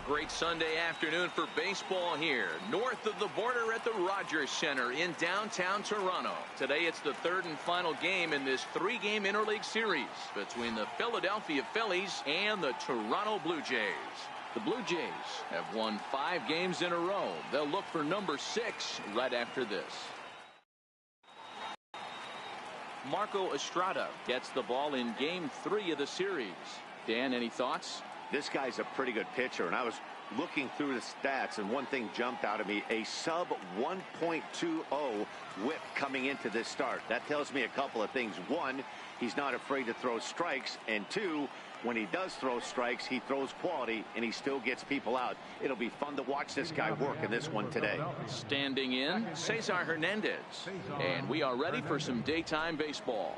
great Sunday afternoon for baseball here north of the border at the Rogers Center in downtown Toronto. Today it's the third and final game in this three-game interleague series between the Philadelphia Phillies and the Toronto Blue Jays. The Blue Jays have won 5 games in a row. They'll look for number 6 right after this. Marco Estrada gets the ball in game 3 of the series. Dan, any thoughts? This guy's a pretty good pitcher, and I was looking through the stats, and one thing jumped out at me: a sub 1.20 whip coming into this start. That tells me a couple of things. One, he's not afraid to throw strikes, and two, when he does throw strikes, he throws quality, and he still gets people out. It'll be fun to watch this guy work in this one today. Standing in, Cesar Hernandez, and we are ready for some daytime baseball.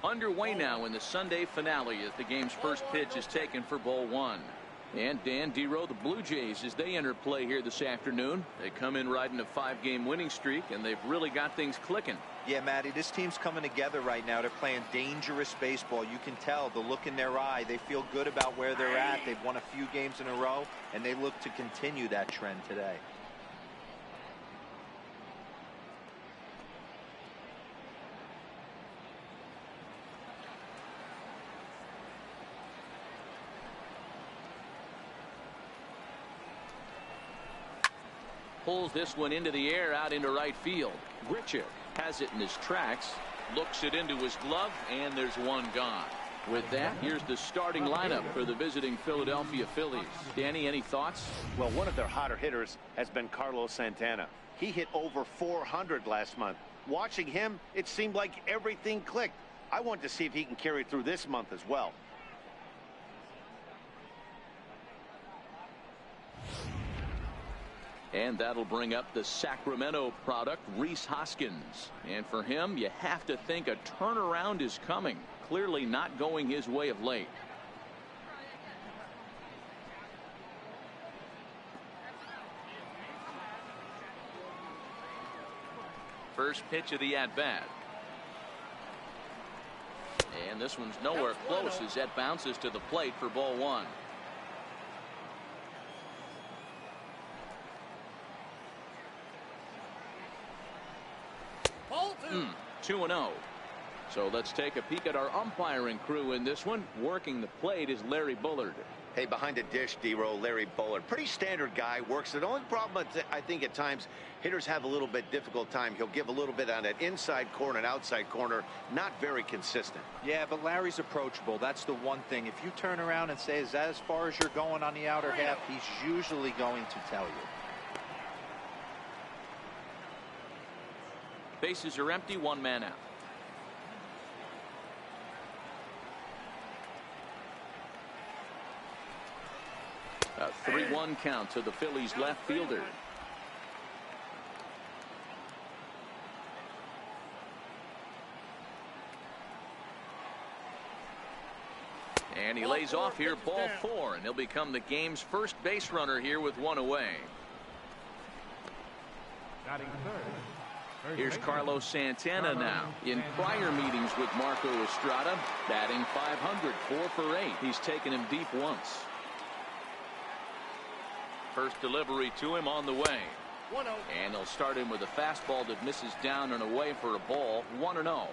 Underway now in the Sunday finale as the game's first pitch is taken for ball 1. And Dan Dero, the Blue Jays, as they enter play here this afternoon, they come in riding a 5-game winning streak, and they've really got things clicking. Yeah, Matty, this team's coming together right now. They're playing dangerous baseball. You can tell the look in their eye. They feel good about where they're at. They've won a few games in a row, and they look to continue that trend today. Pulls this one into the air out into right field. Grichuk has it in his tracks, looks it into his glove, and there's one gone. With that, here's the starting lineup for the visiting Philadelphia Phillies. Danny, any thoughts? Well, one of their hotter hitters has been Carlos Santana. He hit over 400 last month. Watching him, it seemed like everything clicked. I want to see if he can carry through this month as well. And that'll bring up the Sacramento product, Rhys Hoskins. And for him, you have to think a turnaround is coming. Clearly not going his way of late. First pitch of the at-bat. And this one's nowhere close as that bounces to the plate for ball 1. 2-0. So let's take a peek at our umpiring crew in this one. Working the plate is Larry Bullard. Hey, behind the dish, Dero, Larry Bullard. Pretty standard guy, works it. The only problem I think at times hitters have a little bit difficult time. He'll give a little bit on that inside corner and outside corner. Not very consistent. Yeah, but Larry's approachable. That's the one thing. If you turn around and say, is that as far as you're going on the outer half, he's usually going to tell you. Bases are empty, 1 man out. A 3-1 count to the Phillies left fielder. And he lays off here, ball 4, and he'll become the game's first base runner here with 1 away. Here's Carlos Santana now. In prior meetings with Marco Estrada, batting .500, 4 for 8. He's taken him deep once. First delivery to him on the way. And they'll start him with a fastball that misses down and away for a ball. 1-0.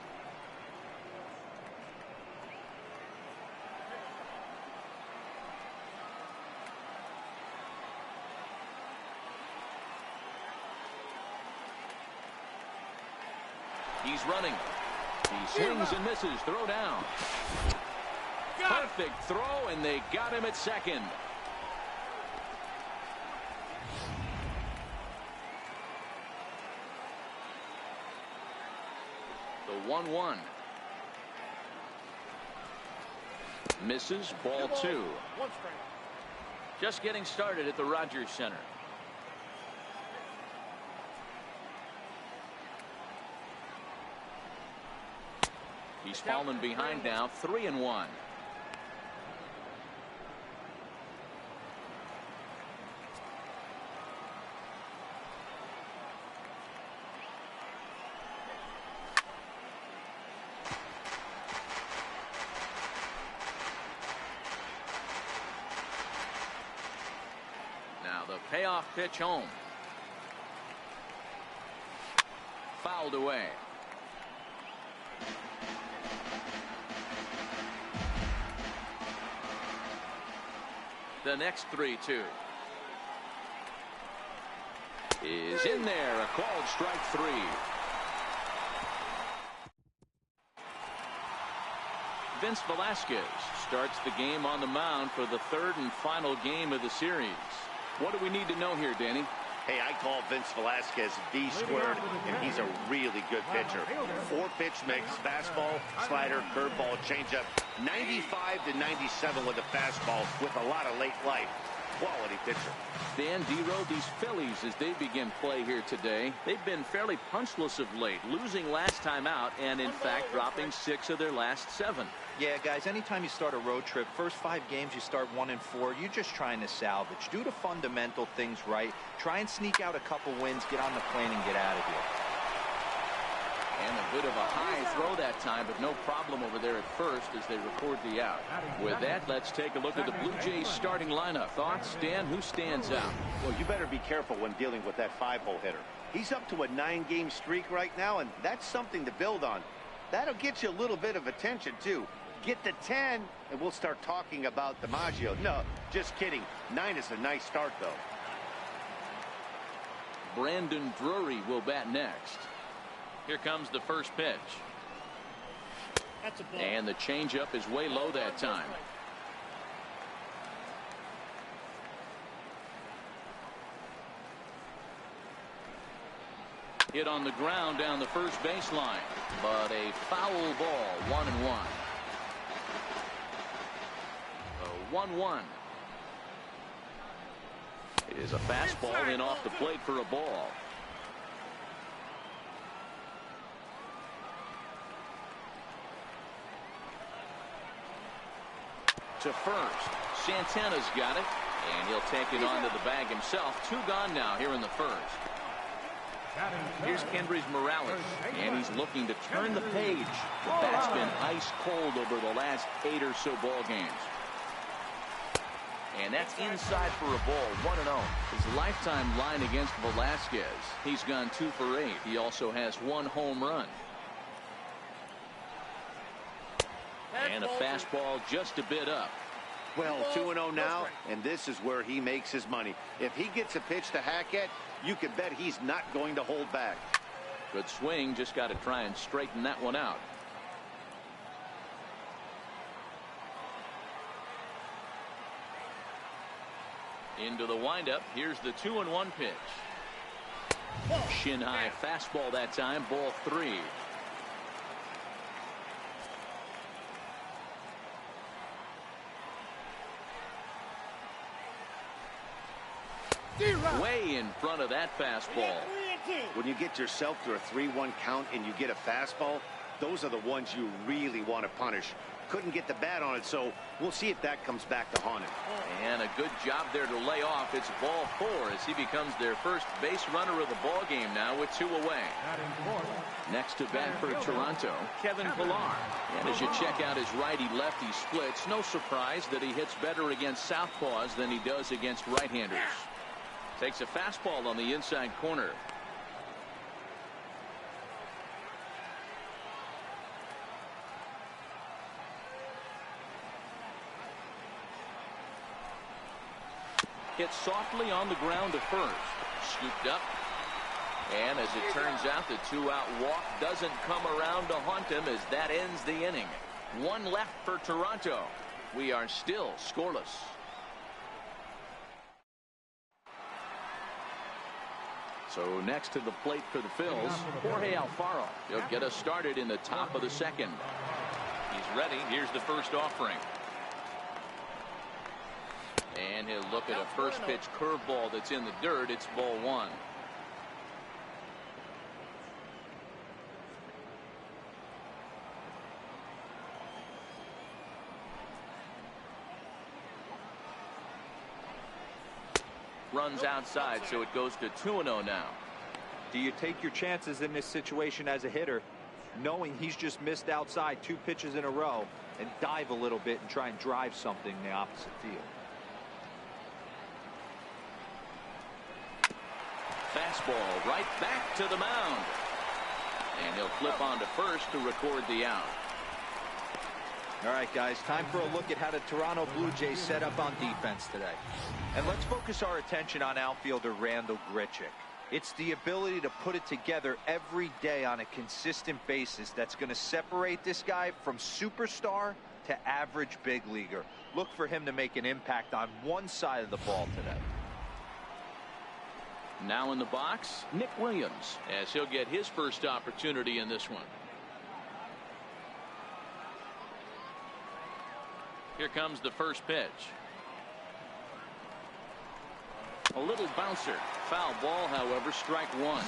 He's running. He swings and misses. Throw down. Perfect throw, and they got him at second. The 1-1. Misses, ball 2. Just getting started at the Rogers Center. He's fallen behind now, 3-1. Payoff pitch home. Fouled away. The next 3-2 is in there. A called strike 3. Vince Velasquez starts the game on the mound for the third and final game of the series. What do we need to know here, Danny? Hey, I call Vince Velasquez V squared, and he's a really good pitcher. 4-pitch mix, fastball, slider, curveball, changeup. 95 to 97 with a fastball with a lot of late life. Quality pitcher. Dan Dero, these Phillies, as they begin play here today, they've been fairly punchless of late, losing last time out and, in fact, dropping 6 of their last 7. Yeah, guys, anytime you start a road trip, first 5 games you start 1-4, you're just trying to salvage. Do the fundamental things right. Try and sneak out a couple wins, get on the plane, and get out of here. And a bit of a high throw that time, but no problem over there at first as they record the out. With that, let's take a look at the Blue Jays starting lineup. Thoughts, Dan? Who stands out? Well, you better be careful when dealing with that 5-hole hitter. He's up to a 9-game streak right now, and that's something to build on. That'll get you a little bit of attention, too. Get to 10, and we'll start talking about DiMaggio. No, just kidding. 9 is a nice start, though. Brandon Drury will bat next. Here comes the first pitch. And the changeup is way low that time. Hit on the ground down the first baseline, but a foul ball. 1-1. 1-1. It is a fastball in off the plate for a ball. To first. Santana's got it, and he'll take it onto the bag himself. 2 gone now here in the first. Here's Kendrys Morales, and he's looking to turn the page. The bat's been ice cold over the last 8 or so ball games. And that's inside for a ball. 1-0. His lifetime line against Velasquez. He's gone 2 for 8. He also has 1 home run. And a fastball just a bit up. Well, 2-0 now, and this is where he makes his money. If he gets a pitch to hack at, you can bet he's not going to hold back. Good swing. Just got to try and straighten that one out. Into the windup. Here's the 2-1 pitch. Shin high fastball that time. Ball 3. Way in front of that fastball. When you get yourself to a 3-1 count and you get a fastball, those are the ones you really want to punish. Couldn't get the bat on it, so we'll see if that comes back to haunt him. And a good job there to lay off. It's ball 4 as he becomes their first base runner of the ball game now with 2 away. Next to bat for Toronto, Kevin Pillar. And as you check out his righty-lefty splits, no surprise that he hits better against southpaws than he does against right-handers. Takes a fastball on the inside corner. Hit softly on the ground to first. Scooped up. And as it turns out, the 2-out walk doesn't come around to haunt him as that ends the inning. 1 left for Toronto. We are still scoreless. So next to the plate for the Phils, Jorge Alfaro. He'll get us started in the top of the second. He's ready. Here's the first offering. And he'll look at a first pitch curveball that's in the dirt. It's ball 1. Runs outside, so it goes to 2-0 now. Do you take your chances in this situation as a hitter, knowing he's just missed outside 2 pitches in a row, and dive a little bit and try and drive something in the opposite field? fastball right back to the mound. And he'll flip on to first to record the out. All right, guys, time for a look at how the Toronto Blue Jays set up on defense today. And let's focus our attention on outfielder Randal Grichuk. It's the ability to put it together every day on a consistent basis that's going to separate this guy from superstar to average big leaguer. Look for him to make an impact on one side of the ball today. Now in the box, Nick Williams, as he'll get his first opportunity in this one. Here comes the first pitch. A little bouncer. Foul ball, however, strike one.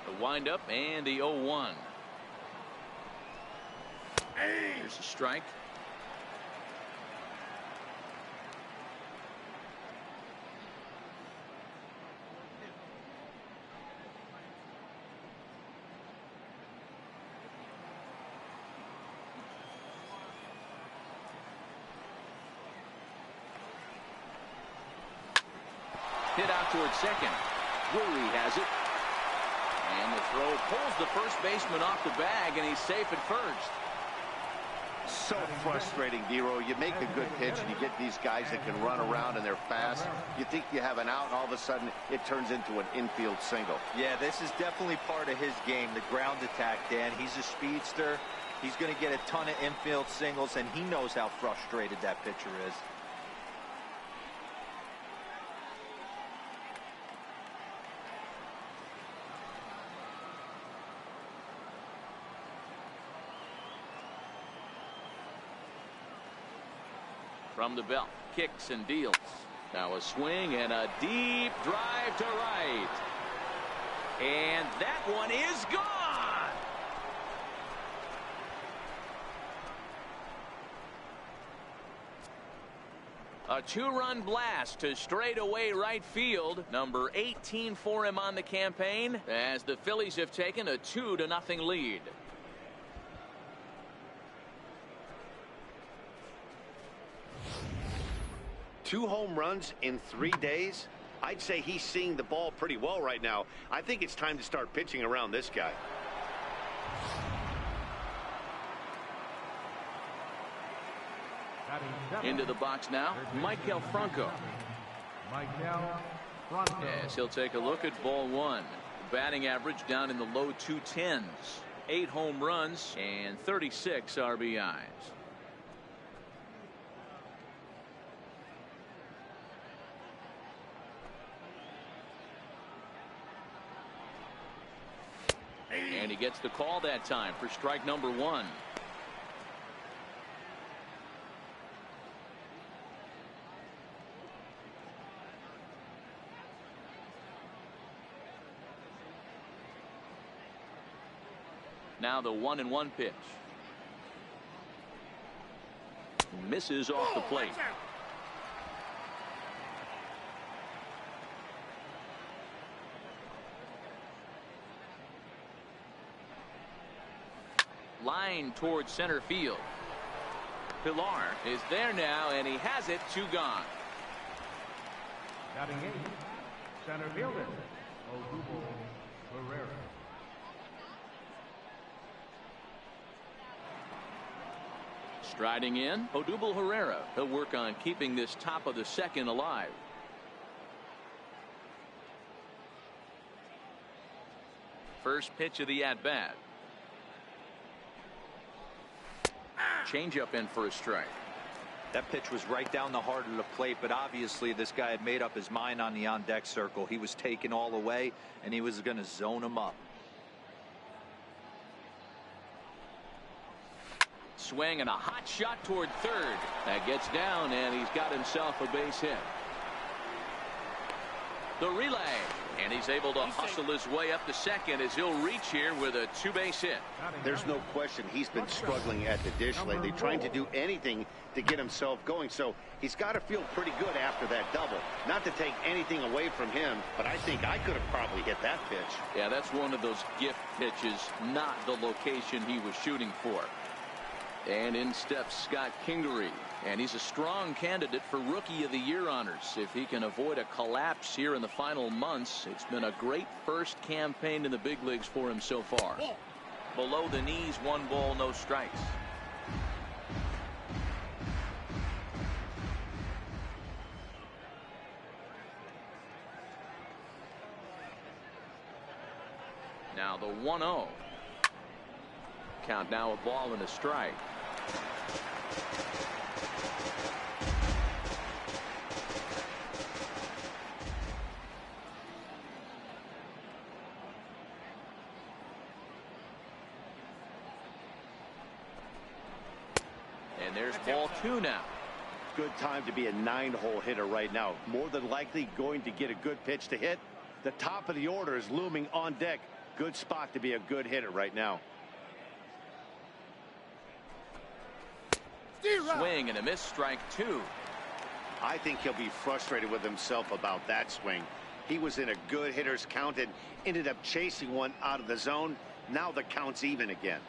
The windup and the 0-1. Here's a strike. Hit out towards second. Drury has it. And the throw pulls the first baseman off the bag, and he's safe at first. So frustrating, Dero. You make a good pitch, and you get these guys that can run around, and they're fast. You think you have an out, and all of a sudden, it turns into an infield single. Yeah, this is definitely part of his game, the ground attack, Dan. He's a speedster. He's going to get a ton of infield singles, and he knows how frustrated that pitcher is. From the belt, kicks and deals. Now a swing and a deep drive to right. And that one is gone. A two-run blast to straightaway right field. Number 18 for him on the campaign, as the Phillies have taken a 2-0 lead. Two home runs in 3 days. I'd say he's seeing the ball pretty well right now. I think it's time to start pitching around this guy. Into the box now, Maikel Franco. Yes, he'll take a look at ball one. Batting average down in the low 210s. 8 home runs and 36 RBIs. And he gets the call that time for strike number 1. Now the 1-1 pitch. Misses off the plate. Line towards center field. Pilar is there now, and he has it. 2 gone. Batting 8, center fielder, Odubel Herrera. Striding in, Odubel Herrera. He'll work on keeping this top of the second alive. First pitch of the at-bat. Changeup in for a strike. That pitch was right down the heart of the plate, but obviously this guy had made up his mind on the on-deck circle. He was taken all the way, and he was going to zone him up. Swing and a hot shot toward third. That gets down, and he's got himself a base hit. The relay, and he's able to hustle his way up to second as he'll reach here with a 2-base hit. There's no question he's been struggling at the dish lately, trying to do anything to get himself going. So he's got to feel pretty good after that double. Not to take anything away from him, but I think I could have probably hit that pitch. Yeah, that's one of those gift pitches, not the location he was shooting for. And in steps Scott Kingery. And he's a strong candidate for Rookie of the Year honors. If he can avoid a collapse here in the final months, it's been a great first campaign in the big leagues for him so far. Below the knees, 1 ball, no strikes. Now the 1-0. Count now a ball and a strike. And there's ball 2 now. Good time to be a 9-hole hitter right now. More than likely going to get a good pitch to hit. The top of the order is looming on deck. Good spot to be a good hitter right now. Swing and a miss, strike 2. I think he'll be frustrated with himself about that swing. He was in a good hitter's count and ended up chasing one out of the zone. Now the count's even again.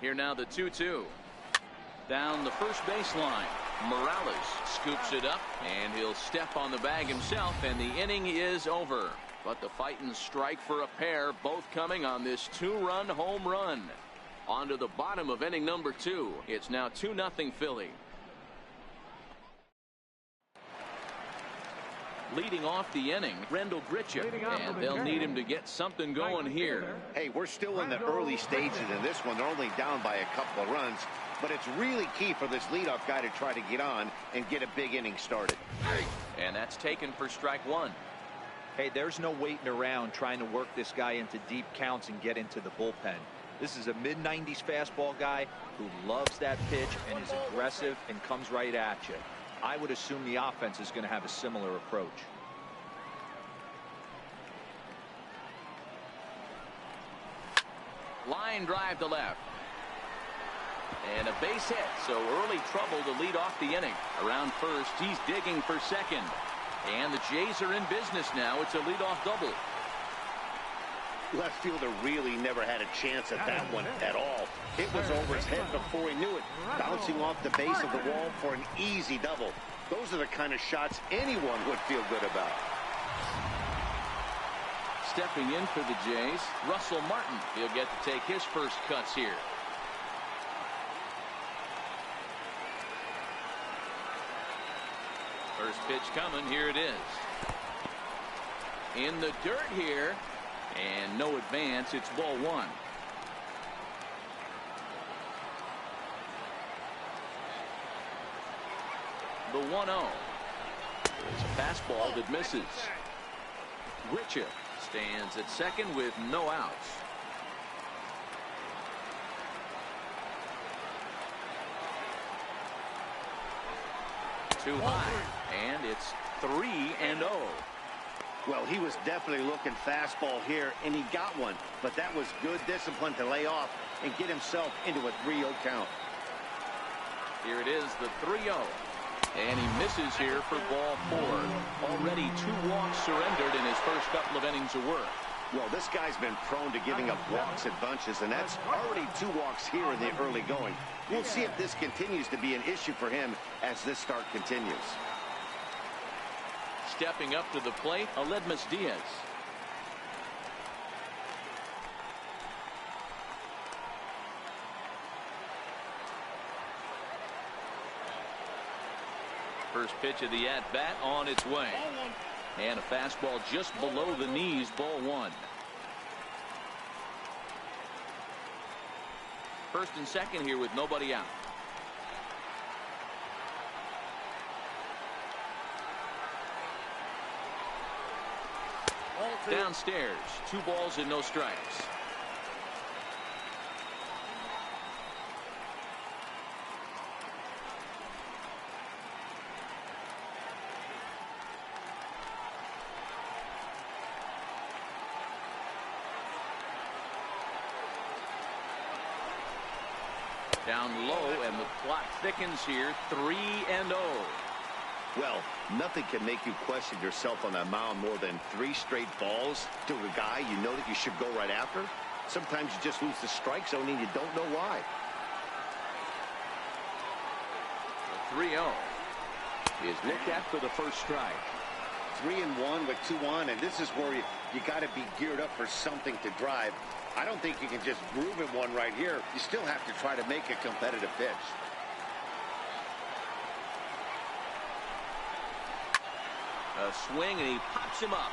Here now the 2-2. Down the first baseline. Morales scoops it up, and he'll step on the bag himself, and the inning is over. But the fighting strike for a pair, both coming on this 2-run home run. On to the bottom of inning number 2. It's now 2-0 Philly. Leading off the inning, Randall Grichuk, and they'll need him to get something going here. Hey, we're still in the early stages in this one. They're only down by a couple of runs, but it's really key for this leadoff guy to try to get on and get a big inning started. And that's taken for strike 1. Hey, there's no waiting around trying to work this guy into deep counts and get into the bullpen. This is a mid-90s fastball guy who loves that pitch and is aggressive and comes right at you. I would assume the offense is going to have a similar approach. Line drive to left. And a base hit, so early trouble to lead off the inning. Around first, he's digging for second. And the Jays are in business now. It's a leadoff double. Left fielder really never had a chance at that one at all. It was over his head before he knew it, bouncing off the base of the wall for an easy double. Those are the kind of shots anyone would feel good about. Stepping in for the Jays, Russell Martin. He'll get to take his first cuts here. First pitch coming. Here it is. In the dirt here. And no advance. It's ball 1. The 1-0. It's a fastball that misses. Grichuk stands at second with no outs. Too high. And it's 3-0. Well, he was definitely looking fastball here, and he got one. But that was good discipline to lay off and get himself into a 3-0 count. Here it is, the 3-0. And he misses here for ball 4. Already 2 walks surrendered in his first couple of innings of work. Well, this guy's been prone to giving up walks in bunches, and that's already 2 walks here in the early going. We'll see if this continues to be an issue for him as this start continues. Stepping up to the plate, Aledmus Diaz. First pitch of the at-bat on its way. And a fastball just below the knees, ball 1. First and second here with nobody out. Downstairs, 2 balls and no strikes. Down low, and the clock thickens here. 3-0. Well, nothing can make you question yourself on that mound more than 3 straight balls to a guy you know that you should go right after. Sometimes you just lose the strike zone and you don't know why. 3-0 is looked at for the first strike. 3-1 with 2 on, and this is where you got to be geared up for something to drive. I don't think you can just groove in one right here. You still have to try to make a competitive pitch. A swing, and he pops him up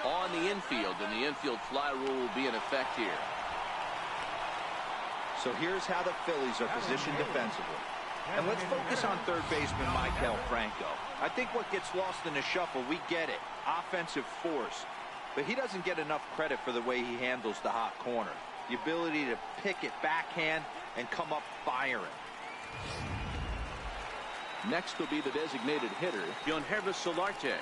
on the infield, and the infield fly rule will be in effect here. So here's how the Phillies are positioned defensively. And let's focus on third baseman Maikel Franco. I think what gets lost in the shuffle, we get it, offensive force. But he doesn't get enough credit for the way he handles the hot corner. The ability to pick it backhand and come up firing. Next will be the designated hitter, Yonhervis Solarte.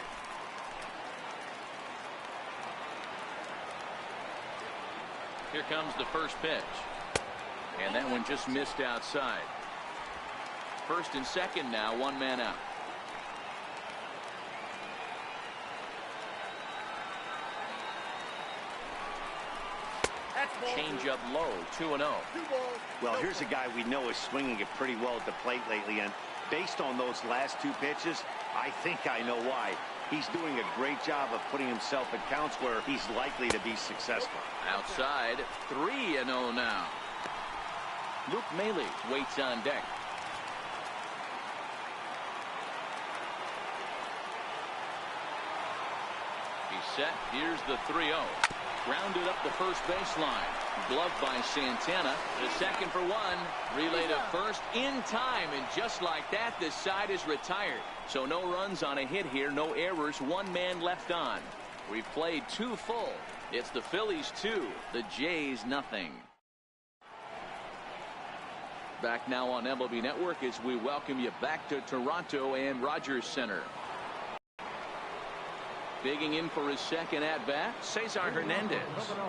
Here comes the first pitch. And that one just missed outside. First and second now, 1 man out. Change up low, 2-0. Well, here's a guy we know is swinging it pretty well at the plate lately, and based on those last 2 pitches, I think I know why. He's doing a great job of putting himself in counts where he's likely to be successful. Outside, 3-0 now. Luke Maile waits on deck. He's set. Here's the 3-0. Grounded up the first baseline. Gloved by Santana. The second for 1. Relay to first in time. And just like that, this side is retired. So no runs on a hit here. No errors. 1 man left on. We've played 2 full. It's the Phillies 2. The Jays nothing. Back now on MLB Network as we welcome you back to Toronto and Rogers Center. Digging in for his second at-bat, Cesar Hernandez.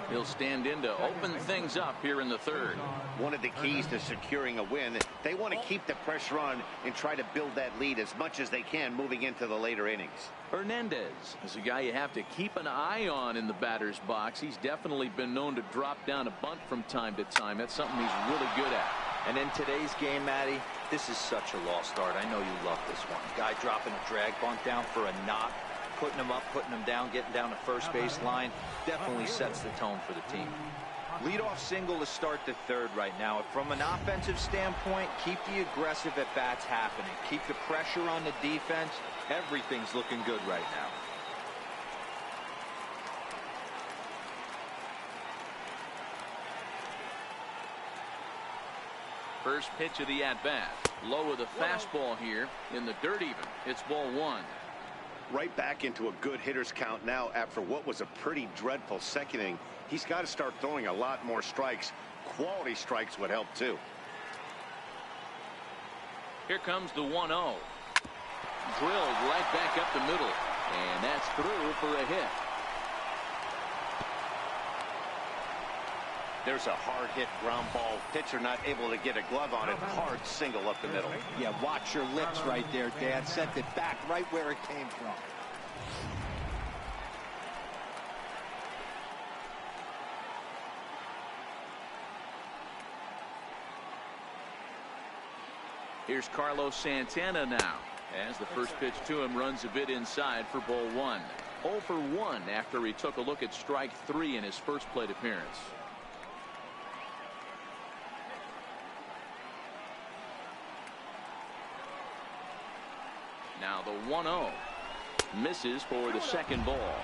He'll stand in to open things up here in the third. One of the keys to securing a win, they want to keep the pressure on and try to build that lead as much as they can moving into the later innings. Hernandez is a guy you have to keep an eye on in the batter's box. He's definitely been known to drop down a bunt from time to time. That's something he's really good at. And in today's game, Matty, this is such a lost art. I know you love this one. Guy dropping a drag bunt down for a knock. Putting him up, putting him down, getting down to first base line definitely sets the tone for the team. Leadoff single to start the third right now. From an offensive standpoint, keep the aggressive at-bats happening. Keep the pressure on the defense. Everything's looking good right now. First pitch of the at-bat. Low with a fastball here in the dirt even. It's ball 1. Right back into a good hitter's count now after what was a pretty dreadful second inning. He's got to start throwing a lot more strikes. Quality strikes would help too. Here comes the 1-0. Drilled right back up the middle. And that's through for a hit. There's a hard hit ground ball. Pitcher not able to get a glove on it. Hard single up the middle. Yeah, watch your lips right there, Dad. Sent it back right where it came from. Here's Carlos Santana now. As the first pitch to him runs a bit inside for ball 1. 0 for 1 after he took a look at strike 3 in his first plate appearance. Now the 1-0 misses for the second ball.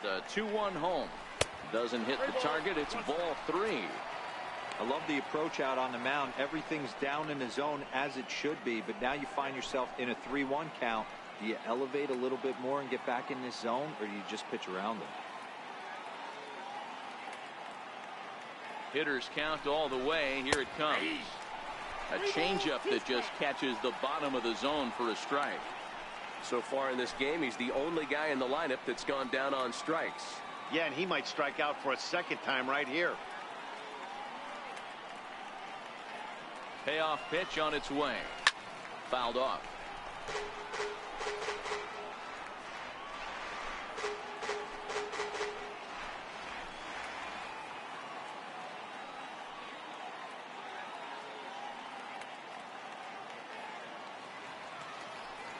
The 2-1 home doesn't hit the target. It's ball 3. I love the approach out on the mound. Everything's down in the zone as it should be, but now you find yourself in a 3-1 count. Do you elevate a little bit more and get back in this zone, or do you just pitch around them? Hitters count all the way. Here it comes. A changeup that just catches the bottom of the zone for a strike. So far in this game, he's the only guy in the lineup that's gone down on strikes. Yeah, and he might strike out for a second time right here. Payoff pitch on its way. Fouled off.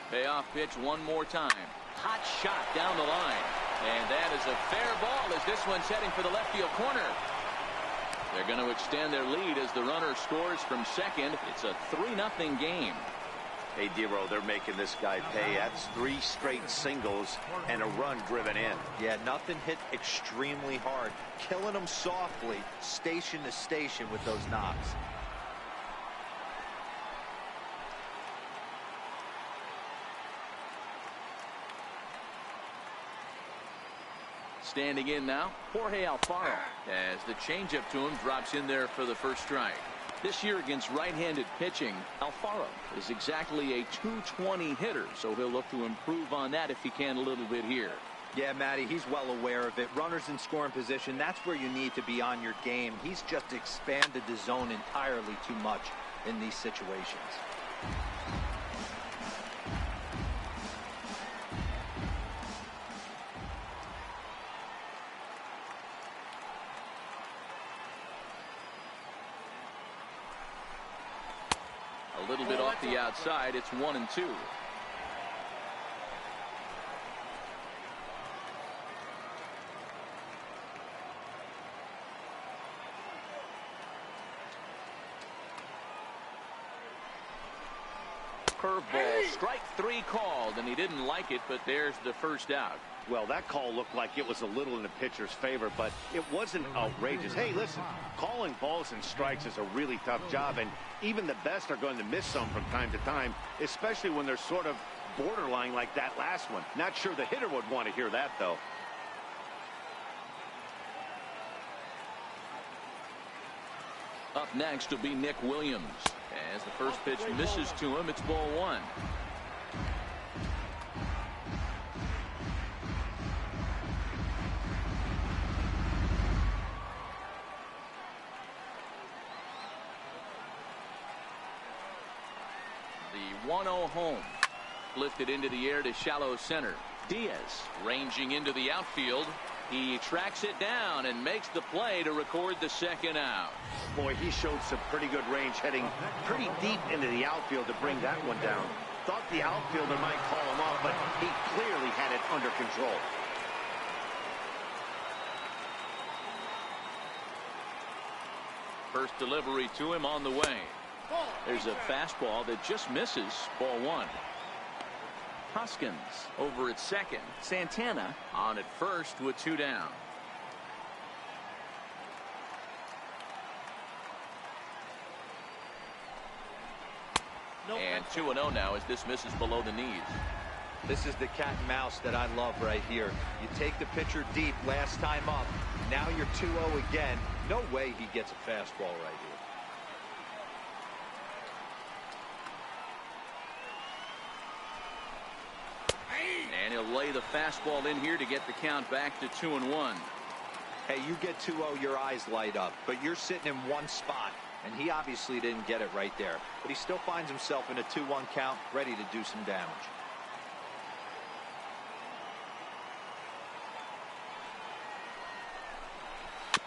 Payoff pitch one more time. Hot shot down the line. And that is a fair ball as this one's heading for the left field corner. They're going to extend their lead as the runner scores from second. It's a 3-0 game. Hey, Dero, they're making this guy pay. That's 3 straight singles and a run driven in. Yeah, nothing hit extremely hard. Killing them softly, station to station with those knocks. Standing in now, Jorge Alfaro, as the changeup to him drops in there for the first strike. This year against right-handed pitching, Alfaro is exactly a .220 hitter, so he'll look to improve on that if he can a little bit here. Yeah, Matty, he's well aware of it. Runners in scoring position, that's where you need to be on your game. He's just expanded the zone entirely too much in these situations. A little bit off the outside. It's 1-2. Curveball, strike 3 called, and he didn't like it, but there's the first out. Well, that call looked like it was a little in the pitcher's favor, but it wasn't outrageous. Hey, listen, calling balls and strikes is a really tough job, and even the best are going to miss some from time to time, especially when they're sort of borderline like that last one. Not sure the hitter would want to hear that, though. Up next will be Nick Williams. As the first pitch misses to him, it's ball 1. The 1-0 home. Lifted into the air to shallow center. Diaz ranging into the outfield. He tracks it down and makes the play to record the second out. Boy, he showed some pretty good range heading pretty deep into the outfield to bring that one down. Thought the outfielder might call him off, but he clearly had it under control. First delivery to him on the way. There's a fastball that just misses. Ball 1. Hoskins over at second. Santana on at first with 2 down. And 2-0 now as this misses below the knees. This is the cat and mouse that I love right here. You take the pitcher deep last time up. Now you're 2-0 again. No way he gets a fastball right here. And he'll lay the fastball in here to get the count back to 2-1. Hey, you get 2-0, your eyes light up, but you're sitting in one spot, and he obviously didn't get it right there. But he still finds himself in a 2-1 count, ready to do some damage.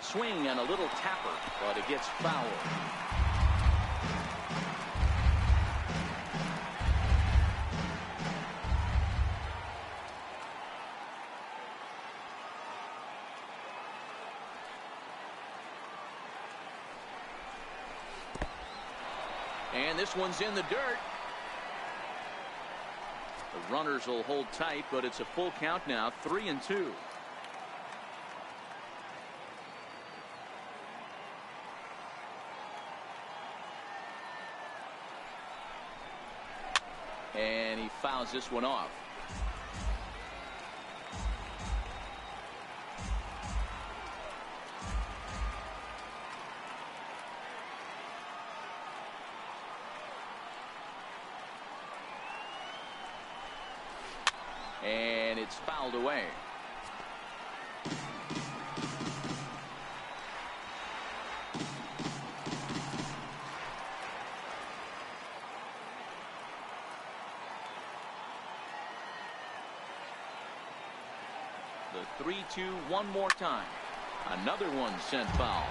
Swing and a little tapper, but it gets fouled. And this one's in the dirt. The runners will hold tight, but it's a full count now, 3-2. And he fouls this one off. And it's fouled away. The 3-2 one more time. Another one sent foul.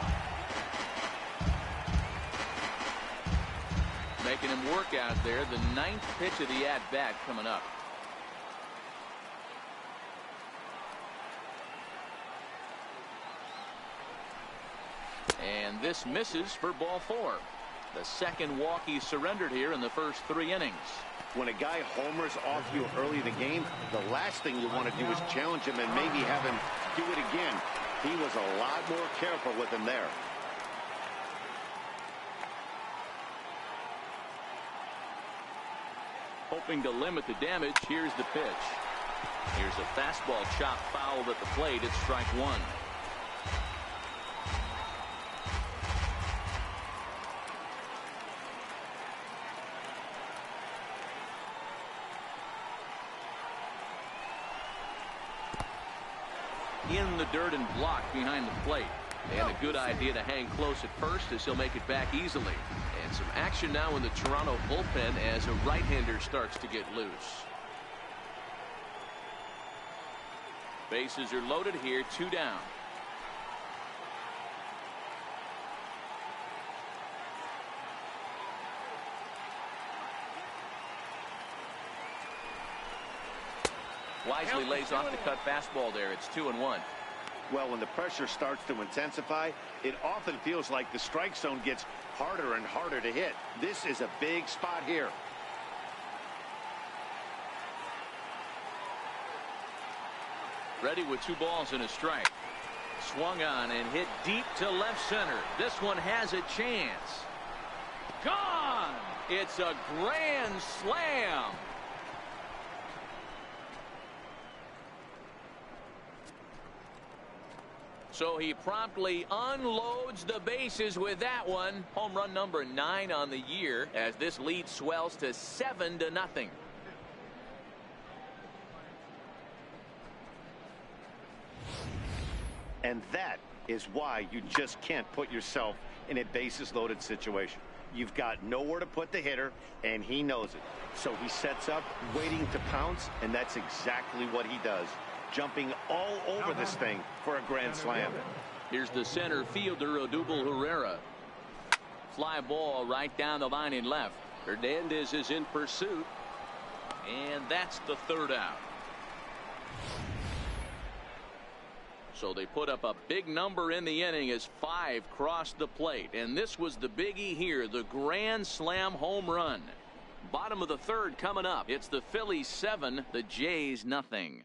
Making him work out there. The 9th pitch of the at-bat coming up. And this misses for ball 4. The second walk he surrendered here in the first 3 innings. When a guy homers off you early in the game, the last thing you want to do is challenge him and maybe have him do it again. He was a lot more careful with him there. Hoping to limit the damage, here's the pitch. Here's a fastball chopped foul at the plate. It's strike 1. In the dirt and blocked behind the plate. And a good idea to hang close at first as he'll make it back easily. And some action now in the Toronto bullpen as a right-hander starts to get loose. Bases are loaded here, 2 down. Wisely lays off the cut fastball there. It's 2-1. Well, when the pressure starts to intensify, it often feels like the strike zone gets harder and harder to hit. This is a big spot here. Ready with 2 balls and a strike. Swung on and hit deep to left center. This one has a chance. Gone! It's a grand slam. So he promptly unloads the bases with that one. Home run number 9 on the year as this lead swells to 7-0. And that is why you just can't put yourself in a bases loaded situation. You've got nowhere to put the hitter, and he knows it. So he sets up, waiting to pounce, and that's exactly what he does. Jumping all over this thing for a grand slam. Here's the center fielder, Odubel Herrera. Fly ball right down the line in left. Hernandez is in pursuit. And that's the 3rd out. So they put up a big number in the inning as 5 crossed the plate. And this was the biggie here, the grand slam home run. Bottom of the 3rd coming up. It's the Phillies 7, the Jays nothing.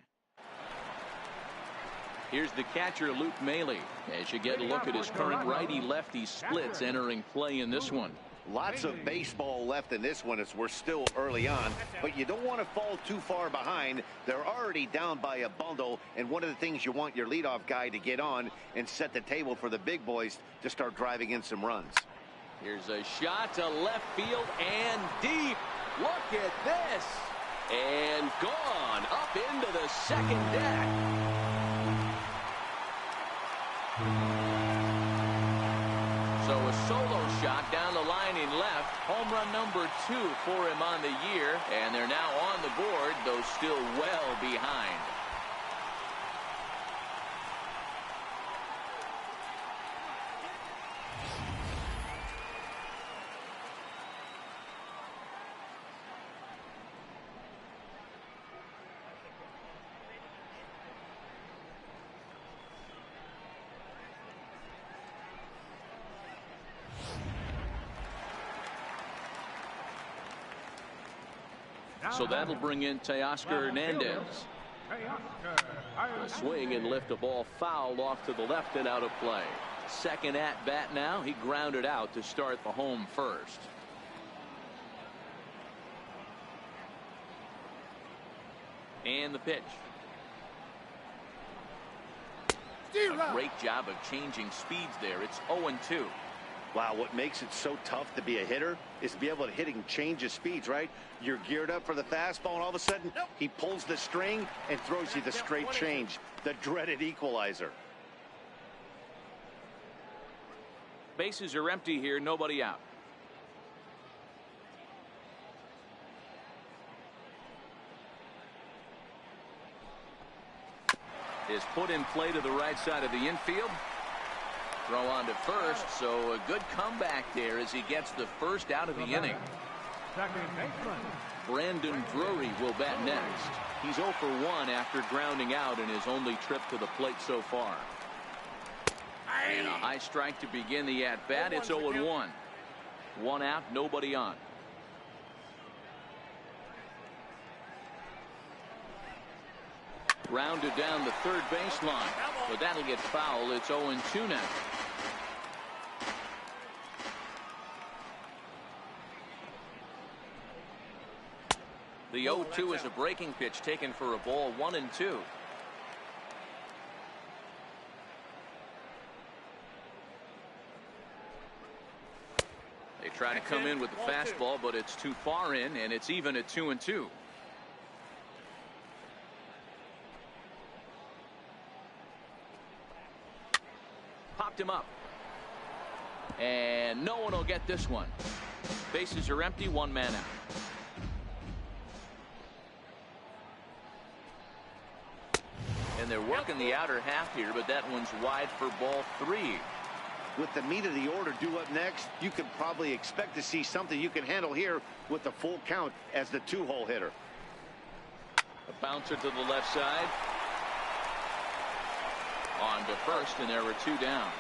Here's the catcher, Luke Maile, as you get a look at his current righty-lefty splits entering play in this one. Lots of baseball left in this one as we're still early on, but you don't want to fall too far behind. They're already down by a bundle, and one of the things you want your leadoff guy to get on and set the table for the big boys to start driving in some runs. Here's a shot to left field and deep. Look at this. And gone up into the 2nd deck. So a solo shot down the line in left. Home run number 2 for him on the year. And they're now on the board, though still well behind. So that'll bring in Teoscar Hernandez. A swing and lift a ball fouled off to the left and out of play. 2nd at bat now. He grounded out to start the home first. And the pitch. A great job of changing speeds there. It's 0-2. Wow, what makes it so tough to be a hitter is to be able to hit and change his speeds, right? You're geared up for the fastball, and all of a sudden, he pulls the string and throws you the straight change, the dreaded equalizer. Bases are empty here, nobody out. Is put in play to the right side of the infield. Throw on to first, so a good comeback there as he gets the first out of the inning. Brandon Drury will bat next. He's 0 for 1 after grounding out in his only trip to the plate so far. And a high strike to begin the at-bat. It's 0-1. 1 out, nobody on. Rounded down the third baseline, but that'll get foul. It's 0-2 now. The 0-2 is a breaking pitch taken for a ball. 1-2. They try to come in with the fastball, but it's too far in, and it's even at 2-2. Popped him up. And no one will get this one. Bases are empty, 1 man out. And they're working the outer half here, but that one's wide for ball 3. With the meat of the order due up next, you can probably expect to see something you can handle here with the full count as the 2-hole hitter. A bouncer to the left side. On to first, and there were 2 down.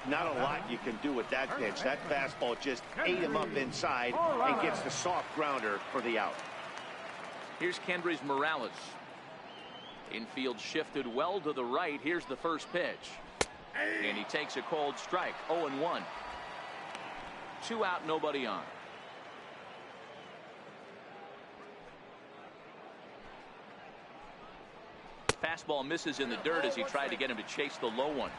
Not a lot you can do with that pitch. That fastball just ate him up inside and gets the soft grounder for the out. Here's Kendrys Morales. Infield shifted well to the right. Here's the first pitch. And he takes a cold strike. 0-1. 2 out, nobody on. Fastball misses in the dirt as he tried to get him to chase the low one.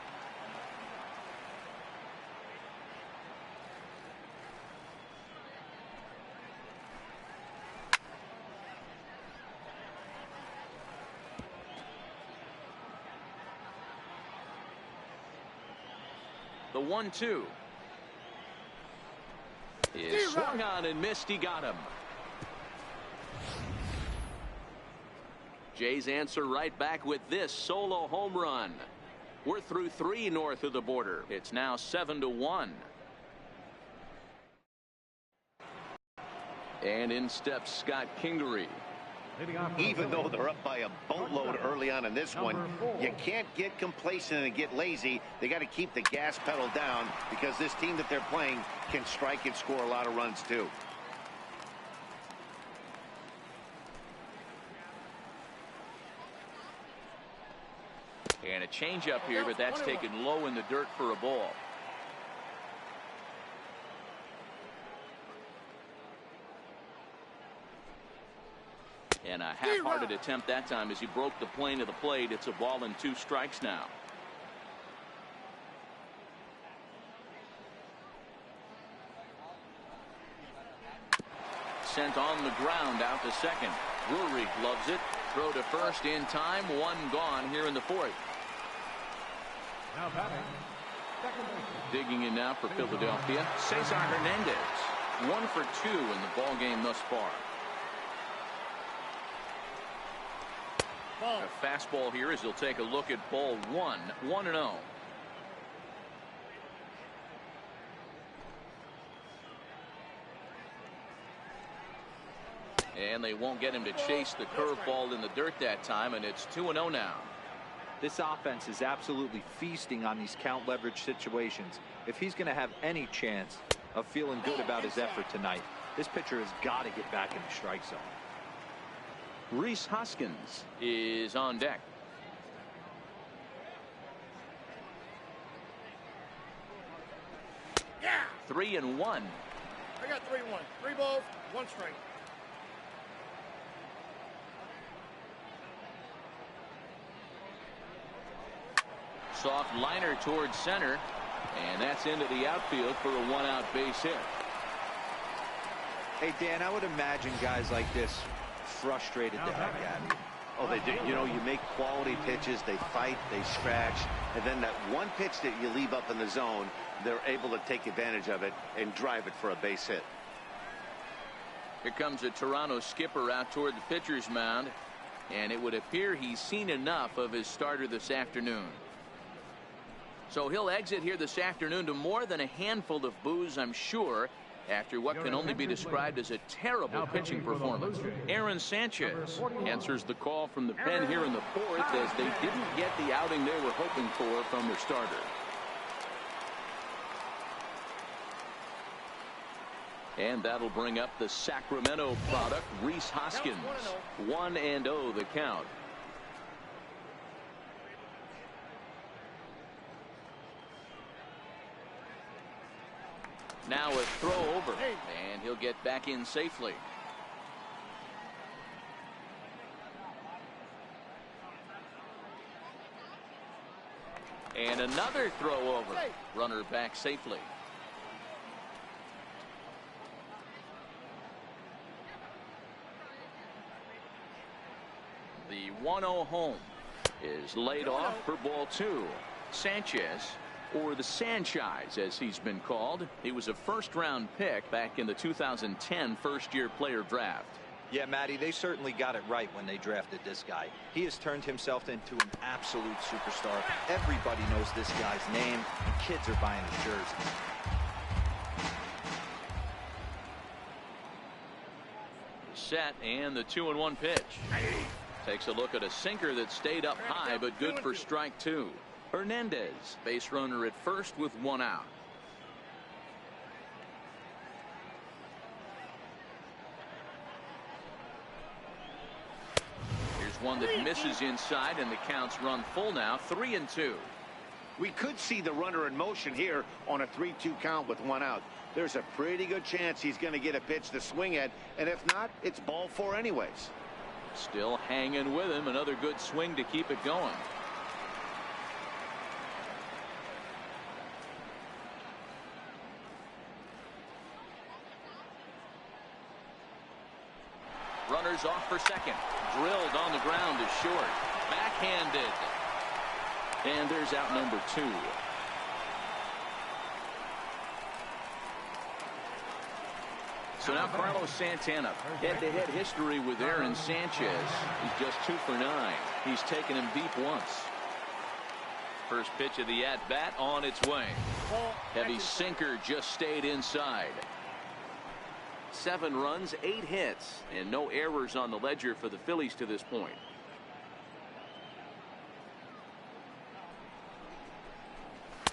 The 1-2 is swung on and missed. He got him. Jays answer right back with this solo home run. We're through 3 north of the border. It's now 7-1. And in steps Scott Kingery. Even though they're up by a boatload early on in this one, you can't get complacent and get lazy. They got to keep the gas pedal down because this team that they're playing can strike and score a lot of runs too. And a changeup here, but that's taken low in the dirt for a ball. And a half-hearted attempt that time as he broke the plane of the plate. It's a ball and 2 strikes now. Sent on the ground out to second. Drury loves it. Throw to first in time. 1 gone here in the 4th. Now batting, Digging in now for Philadelphia, Cesar Hernandez. 1 for 2 in the ball game thus far. A fastball here as he'll take a look at ball 1. 1-0. And they won't get him to chase the curveball in the dirt that time, and it's 2-0 now. This offense is absolutely feasting on these count leverage situations. If he's going to have any chance of feeling good about his effort tonight, this pitcher has got to get back in the strike zone. Rhys Hoskins is on deck. Yeah. 3-1. I got 3-1. 3 balls, 1 strike. soft liner towards center, and that's into the outfield for a one-out base hit. Hey, Dan, I would imagine guys like this frustrated the heck out of you. Oh, they do. You know, you make quality pitches, they fight, they scratch, and then that one pitch that you leave up in the zone, they're able to take advantage of it and drive it for a base hit. Here comes a Toronto skipper out toward the pitcher's mound, and it would appear he's seen enough of his starter this afternoon. So he'll exit here this afternoon to more than a handful of boos, I'm sure, after what can only be described as a terrible pitching performance. Aaron Sanchez answers the call from the pen here in the fourth, as they didn't get the outing they were hoping for from their starter. And that'll bring up the Sacramento product, Rhys Hoskins. 1-0 the count. Now a throw over, and he'll get back in safely. And another throw over. Runner back safely. The 1-0 home is laid off for ball two. Sanchez, or the Sanchez as he's been called. He was a first-round pick back in the 2010 first-year player draft. Yeah, Matty, they certainly got it right when they drafted this guy. He has turned himself into an absolute superstar. Everybody knows this guy's name, and kids are buying his jersey. Set, and the 2-1 pitch. Takes a look at a sinker that stayed up high, but good for strike two. Hernandez, base runner at first with one out. Here's one that misses inside, and the count's run full now, 3-2. We could see the runner in motion here on a 3-2 count with one out. There's a pretty good chance he's going to get a pitch to swing at, and if not, it's ball four anyways. Still hanging with him. Another good swing to keep it going. Runners off for second. Drilled on the ground is short. Backhanded. And there's out number two. So now Carlos Santana, head-to-head history with Aaron Sanchez. He's just 2 for 9. He's taken him deep once. First pitch of the at-bat on its way. Heavy sinker just stayed inside. 7 runs, 8 hits, and no errors on the ledger for the Phillies to this point.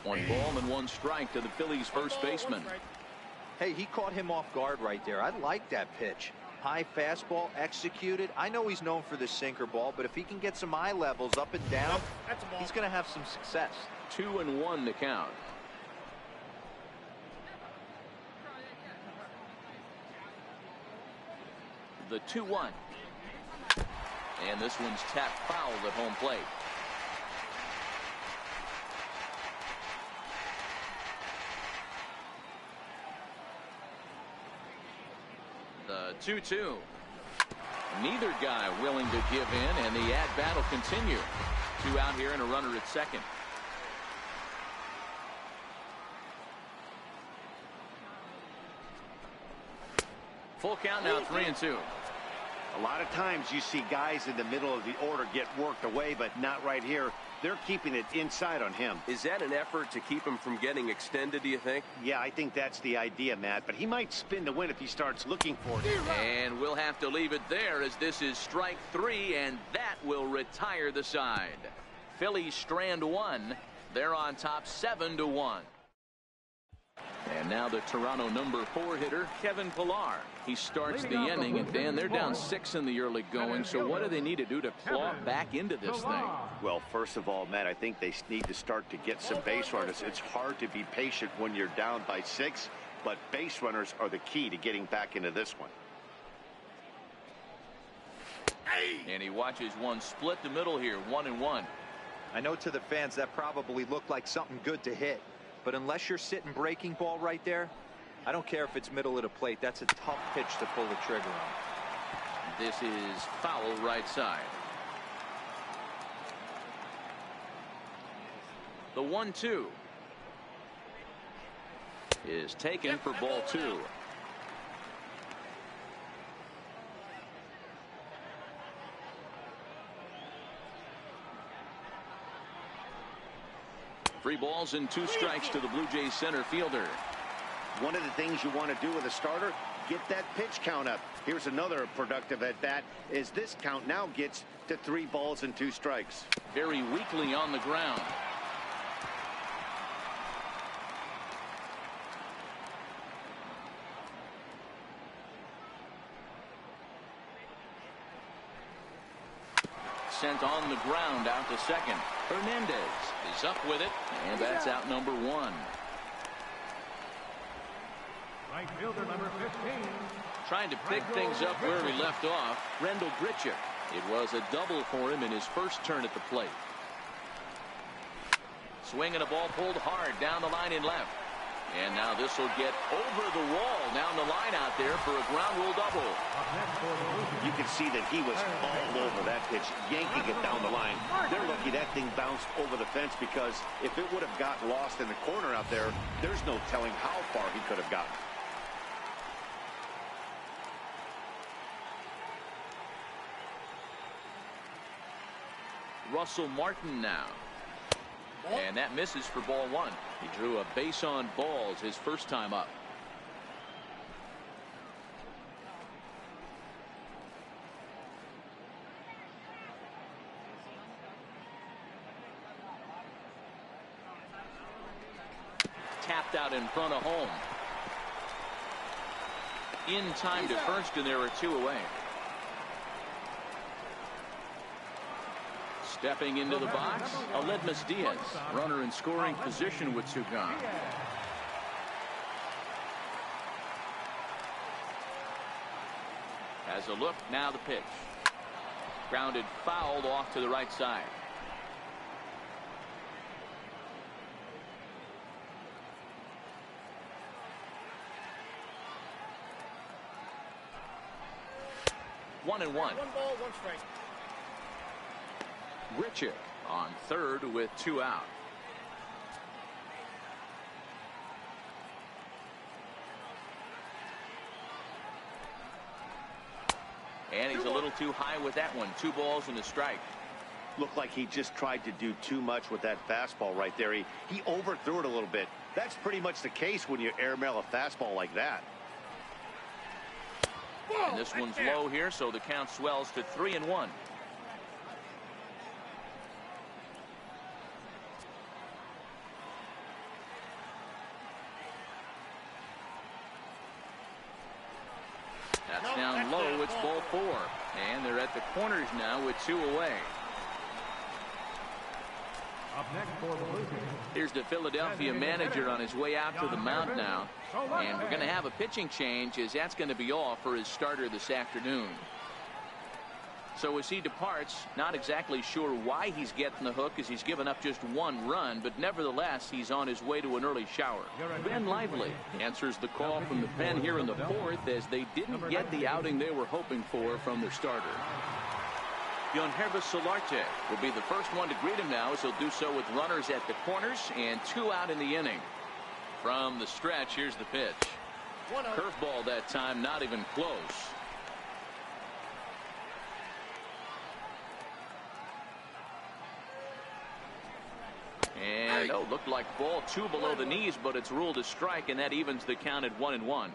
One ball and one strike to the Phillies first baseman. Hey, he caught him off guard right there. I like that pitch. High fastball executed. I know he's known for the sinker ball, but if he can get some eye levels up and down, he's going to have some success. 2-1 the count. The 2-1. And this one's tapped foul at home plate. The 2-2. Neither guy willing to give in, and the at-bat will continue. 2 out here and a runner at second. Full count now, 3-2. A lot of times you see guys in the middle of the order get worked away, but not right here. They're keeping it inside on him. Is that an effort to keep him from getting extended, do you think? Yeah, I think that's the idea, Matt, but he might spin to win if he starts looking for it. And we'll have to leave it there, as this is strike 3, and that will retire the side. Phillies strand 1. They're on top 7-1. And now the Toronto number 4 hitter, Kevin Pillar. He starts the inning, and Dan, they're down 6 in the early going, so what do they need to do to claw back into this thing? Well, first of all, Matt, I think they need to start to get some base runners. It's hard to be patient when you're down by 6, but base runners are the key to getting back into this one. And he watches one split the middle here, 1-1. I know to the fans that probably looked like something good to hit, but unless you're sitting breaking ball right there, I don't care if it's middle of the plate. That's a tough pitch to pull the trigger on. This is foul right side. The 1-2 is taken for ball 2. Three balls and 2 strikes to the Blue Jays center fielder. One of the things you want to do with a starter, get that pitch count up. Here's another productive at bat, as this count now gets to 3 balls and 2 strikes. Very weakly on the ground. Sent on the ground out to second. Hernandez is up with it, and that's out number 1. Right fielder number 15. Trying to pick things up where he left off, Randall Grichuk. It was a double for him in his first turn at the plate. Swinging a ball pulled hard down the line in left. And now this will get over the wall down the line out there for a ground rule double. You can see that he was all over that pitch, yanking it down the line. They're lucky that thing bounced over the fence, because if it would have got lost in the corner out there, there's no telling how far he could have gotten. Russell Martin now. And that misses for ball 1. He drew a base on balls his first time up. Tapped out in front of home. In time to first, and there are 2 away. Stepping into the box, Aledmus Diaz, runner in scoring position with 2 gone. Has a look, now the pitch. Grounded fouled off to the right side. One and one. 1 ball, 1 strike. Grichuk on third with 2 out. And he's a little too high with that one. 2 balls and a strike. Looked like he just tried to do too much with that fastball right there. He overthrew it a little bit. That's pretty much the case when you airmail a fastball like that. And this one's low here, so the count swells to 3-1. That's down low. It's ball 4. And they're at the corners now with 2 away. Up next for the Blue Jays. Here's the Philadelphia manager on his way out to the mound now. And we're going to have a pitching change, as that's going to be all for his starter this afternoon. So as he departs, not exactly sure why he's getting the hook, as he's given up just 1 run, but nevertheless he's on his way to an early shower. Ben Lively answers the call from the pen here in the 4th, as they didn't get the outing they were hoping for from their starter. Yonhervis Solarte will be the first one to greet him now, as he'll do so with runners at the corners and 2 out in the inning. From the stretch, here's the pitch. Curveball that time, not even close. And looked like ball 2 below the knees, but it's ruled a strike, and that evens the count at 1-1.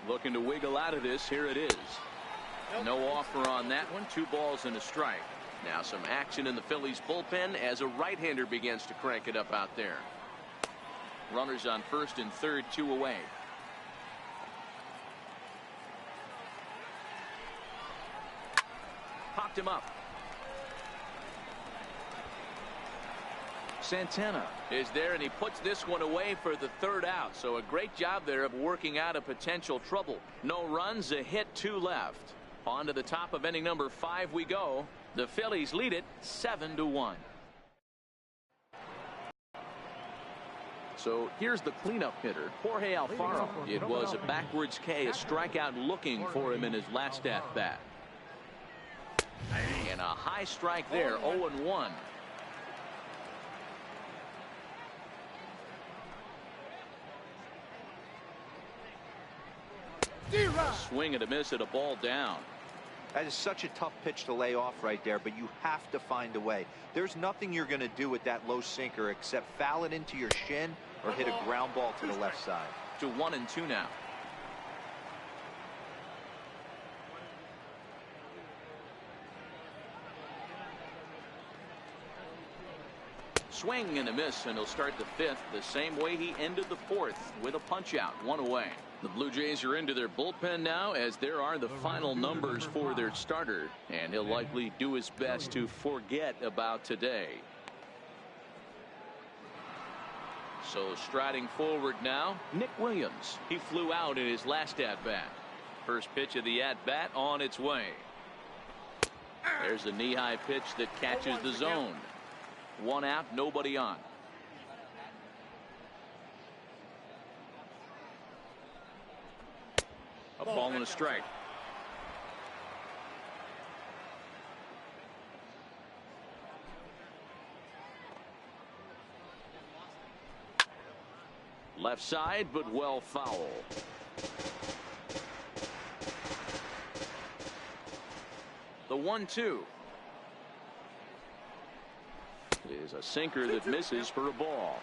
Looking to wiggle out of this. Here it is. No offer on that one. 2 balls and a strike. Now some action in the Phillies bullpen as a right-hander begins to crank it up out there. Runners on first and third, 2 away. Popped him up. Santana is there, and he puts this one away for the 3rd out. So a great job there of working out a potential trouble. No runs, a hit, 2 left. On to the top of inning number 5 we go. The Phillies lead it 7-1. So here's the cleanup hitter, Jorge Alfaro. It was a backwards K, a strikeout looking for him in his last at bat. And a high strike there, 0-1. A swing and a miss at a ball down. That is such a tough pitch to lay off right there, but you have to find a way. There's nothing you're going to do with that low sinker except foul it into your shin or hit a ground ball to the left side. To 1-2 now. Swing and a miss, and he'll start the 5th the same way he ended the 4th with a punch out, 1 away. The Blue Jays are into their bullpen now, as there are the final numbers for their starter, and he'll likely do his best to forget about today. So striding forward now, Nick Williams. He flew out in his last at bat. First pitch of the at bat on its way. There's a knee-high pitch that catches the zone. 1 out, nobody on. A ball and a strike. Left side, but well foul. The 1-2 is a sinker that misses for a ball.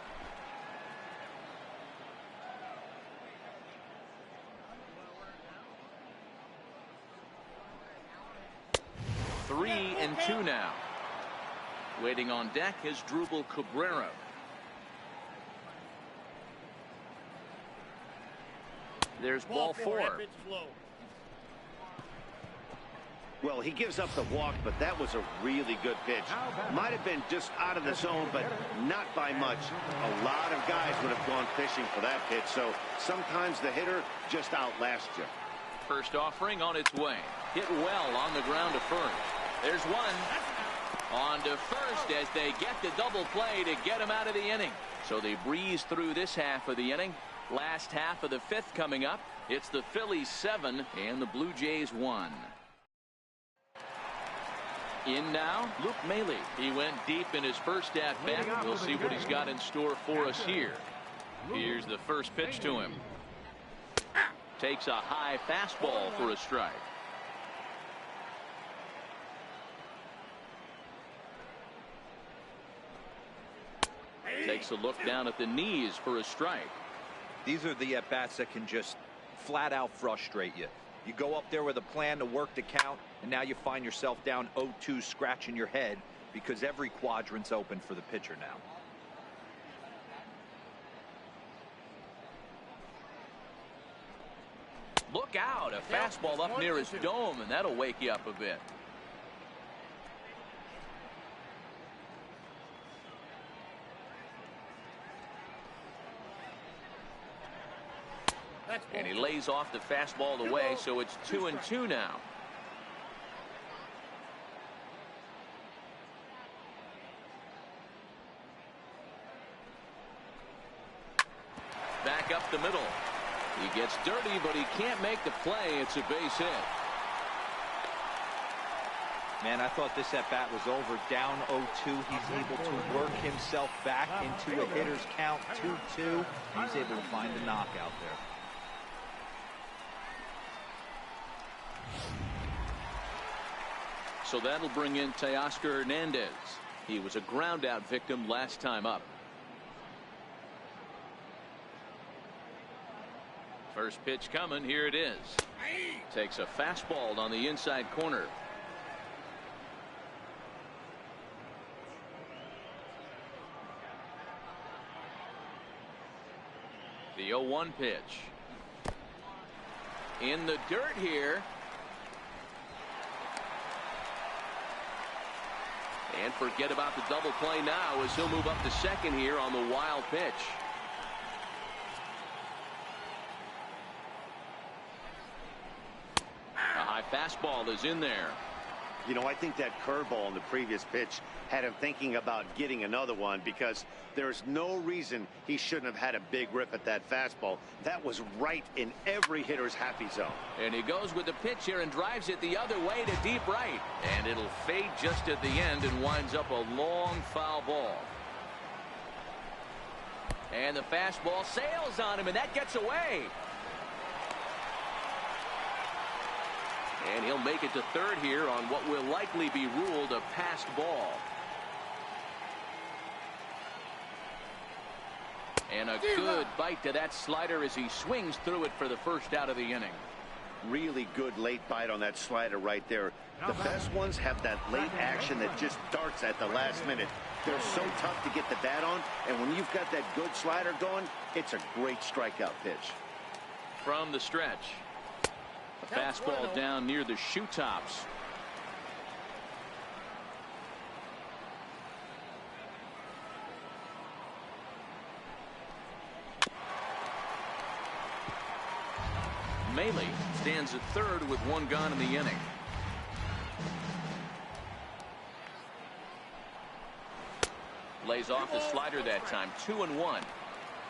Three and 2 now. Waiting on deck is Drupal Cabrera. There's ball 4. Well, he gives up the walk, but that was a really good pitch. Might have been just out of the zone, but not by much. A lot of guys would have gone fishing for that pitch, so sometimes the hitter just outlasts you. First offering on its way. Hit well on the ground to first. There's one. On to first as they get the double play to get him out of the inning. So they breeze through this half of the inning. Last half of the 5th coming up. It's the Phillies 7 and the Blue Jays 1. In now, Luke Maile. He went deep in his first at bat. We'll see what he's got in store for us here. Here's the first pitch to him. Takes a high fastball for a strike. Takes a look down at the knees for a strike. These are the at-bats that can just flat out frustrate you. You go up there with a plan to work the count, and now you find yourself down 0-2 scratching your head because every quadrant's open for the pitcher now. Look out, a fastball up near his dome, and that'll wake you up a bit. And he lays off the fastball away, so it's 2-2 now. Back up the middle. He gets dirty, but he can't make the play. It's a base hit. Man, I thought this at-bat was over. Down 0-2. He's able to work himself back into a hitter's count. 2-2. He's able to find a knockout there. So that'll bring in Teoscar Hernandez. He was a ground out victim last time up. First pitch coming. Here it is. Takes a fastball on the inside corner. The 0-1 pitch. In the dirt here. And forget about the double play now as he'll move up to second here on the wild pitch. A high Fastball is in there. You know, I think that curveball in the previous pitch had him thinking about getting another one, because there's no reason he shouldn't have had a big rip at that fastball. That was right in every hitter's happy zone. And he goes with the pitch here and drives it the other way to deep right. And it'll fade just at the end and winds up a long foul ball. And the fastball sails on him, and that gets away. And he'll make it to third here on what will likely be ruled a passed ball. And a good bite to that slider as he swings through it for the first out of the inning. Really good late bite on that slider right there. The best ones have that late action that just darts at the last minute. They're so tough to get the bat on, and when you've got that good slider going, it's a great strikeout pitch. From the stretch. A fastball down near the shoe tops. Maley stands at third with one gone in the inning. Lays off the slider that time. 2-1.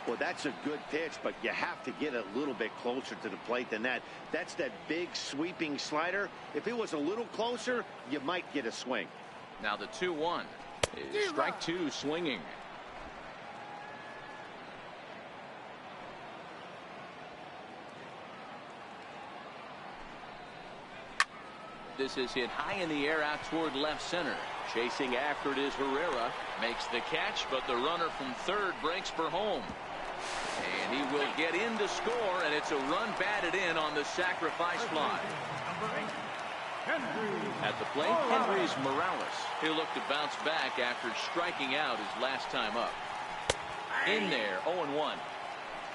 Well, that's a good pitch, but you have to get a little bit closer to the plate than that. That's that big sweeping slider. If it was a little closer, you might get a swing. Now the 2-1 is strike two, swinging. This is hit high in the air out toward left center. Chasing after it is Herrera. Makes the catch, but the runner from third breaks for home. And he will get in to score, and it's a run batted in on the sacrifice fly. At the plate, Henry's Morales. He'll look to bounce back after striking out his last time up. In there, 0-1.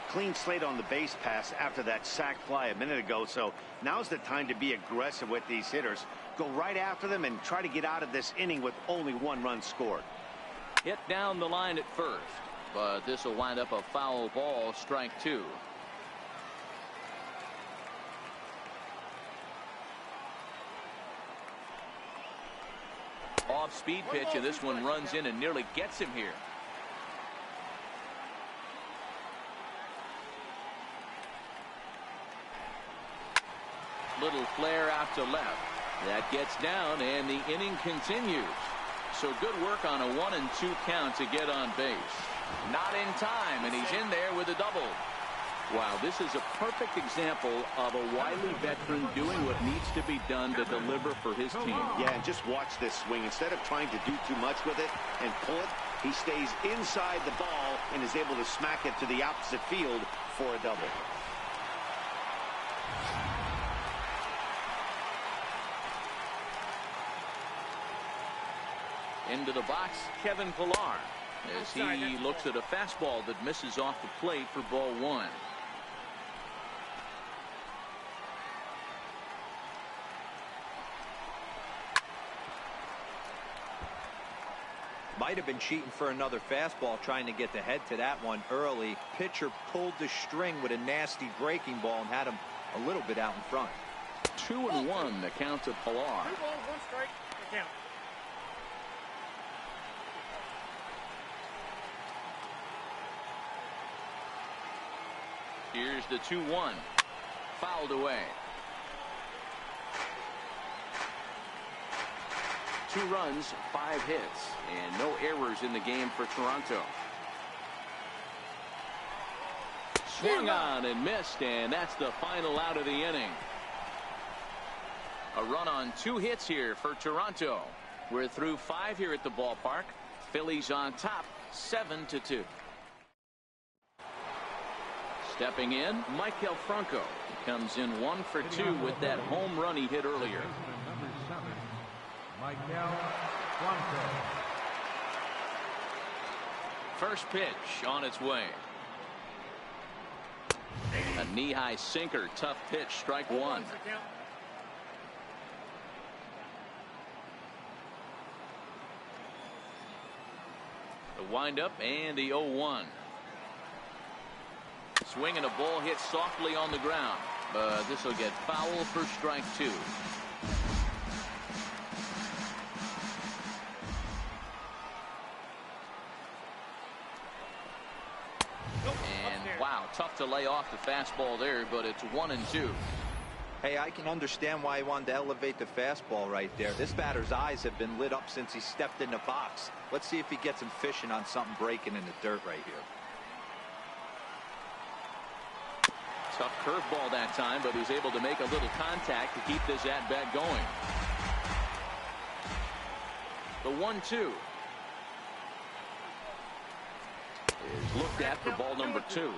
Clean slate on the base pass after that sac fly a minute ago, so now's the time to be aggressive with these hitters. Go right after them and try to get out of this inning with only one run scored. Hit down the line at first, but this will wind up a foul ball, strike two. Off speed pitch, and this one runs in and nearly gets him here. Little flare out to left. That gets down, and the inning continues. So good work on a 1-2 count to get on base. Not in time, and he's in there with a double. Wow, this is a perfect example of a wily veteran doing what needs to be done to deliver for his team. Yeah, and just watch this swing. Instead of trying to do too much with it and pull it, he stays inside the ball and is able to smack it to the opposite field for a double. Into the box, Kevin Pillar, as he looks at a fastball that misses off the plate for ball one. Might have been cheating for another fastball, trying to get the head to that one early. Pitcher pulled the string with a nasty breaking ball and had him a little bit out in front. 2-1 the count to Pillar. 2 balls, 1 strike, the count. Here's the 2-1. Fouled away. 2 runs, 5 hits, and no errors in the game for Toronto. Swung on and missed, and that's the final out of the inning. A run on 2 hits here for Toronto. We're through 5 here at the ballpark. Phillies on top, 7-2. Stepping in, Michael Franco comes in 1 for 2 with that home run he hit earlier. Number 7, Michael Franco. First pitch on its way. A knee-high sinker, tough pitch, strike 1. The windup and the 0-1. Swing and a ball hit softly on the ground, but this will get foul for strike 2. Tough to lay off the fastball there, but it's 1-2. Hey, I can understand why he wanted to elevate the fastball right there. This batter's eyes have been lit up since he stepped in the box. Let's see if he gets him fishing on something breaking in the dirt right here. Tough curveball that time, but he's able to make a little contact to keep this at-bat going. The 1-2 is looked at for ball number 2.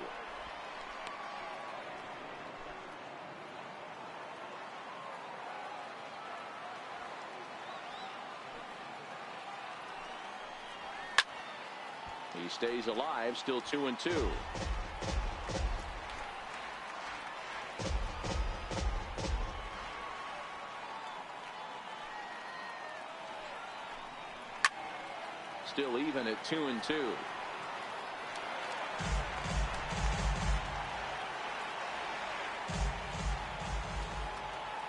He stays alive, still 2-2. Still even at 2-2.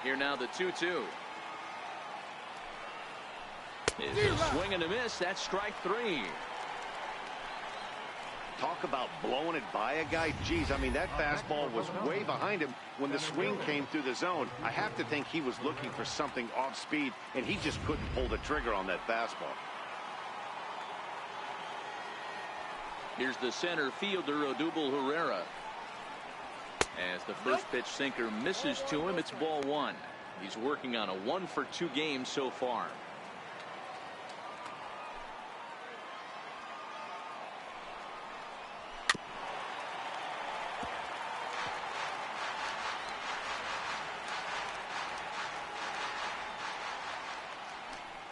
Here now the 2-2. Is a swing and a miss. That's strike 3. Talk about blowing it by a guy. Geez, I mean, that fastball was way behind him when the swing came through the zone. I have to think he was looking for something off speed, and he just couldn't pull the trigger on that fastball. Here's the center fielder, Odubel Herrera. As the first pitch sinker misses to him, it's ball 1. He's working on a 1-for-2 game so far.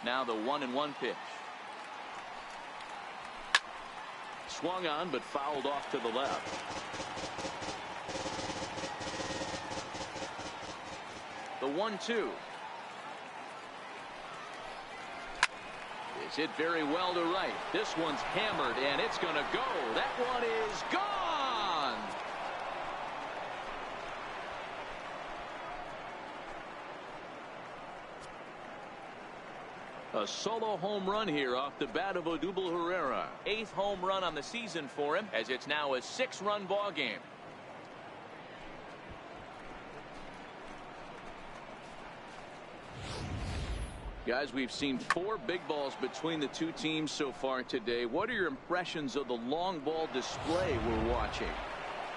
Now the 1-1 pitch. Swung on but fouled off to the left. The 1-2 is hit very well to right. This one's hammered and it's going to go. That one is gone. A solo home run here off the bat of Odubel Herrera. 8th home run on the season for him, as it's now a 6-run ball game. Guys, we've seen 4 big balls between the two teams so far today. What are your impressions of the long ball display we're watching?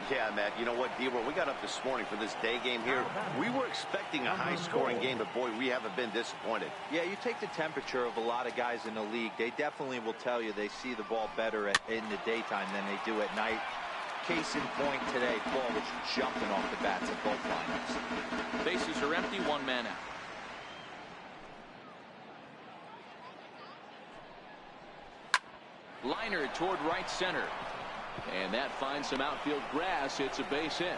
Yeah, Matt, you know what, D-Roll, we got up this morning for this day game here. We were expecting a high-scoring game, but, boy, we haven't been disappointed. Yeah, you take the temperature of a lot of guys in the league. They definitely will tell you they see the ball better in the daytime than they do at night. Case in point today, ball was jumping off the bats at both lineups. Bases are empty, 1 man out. Liner toward right center. And that finds some outfield grass. It's a base hit.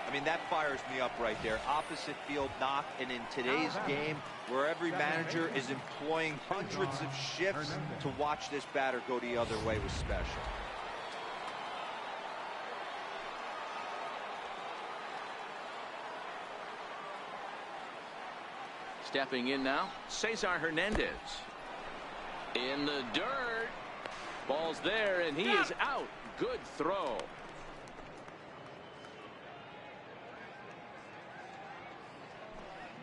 I mean, that fires me up right there. Opposite field knock. And in today's game, where every manager is employing hundreds of shifts, to watch this batter go the other way was special. Stepping in now, Cesar Hernandez. In the dirt. Ball's there, and he is out. Good throw.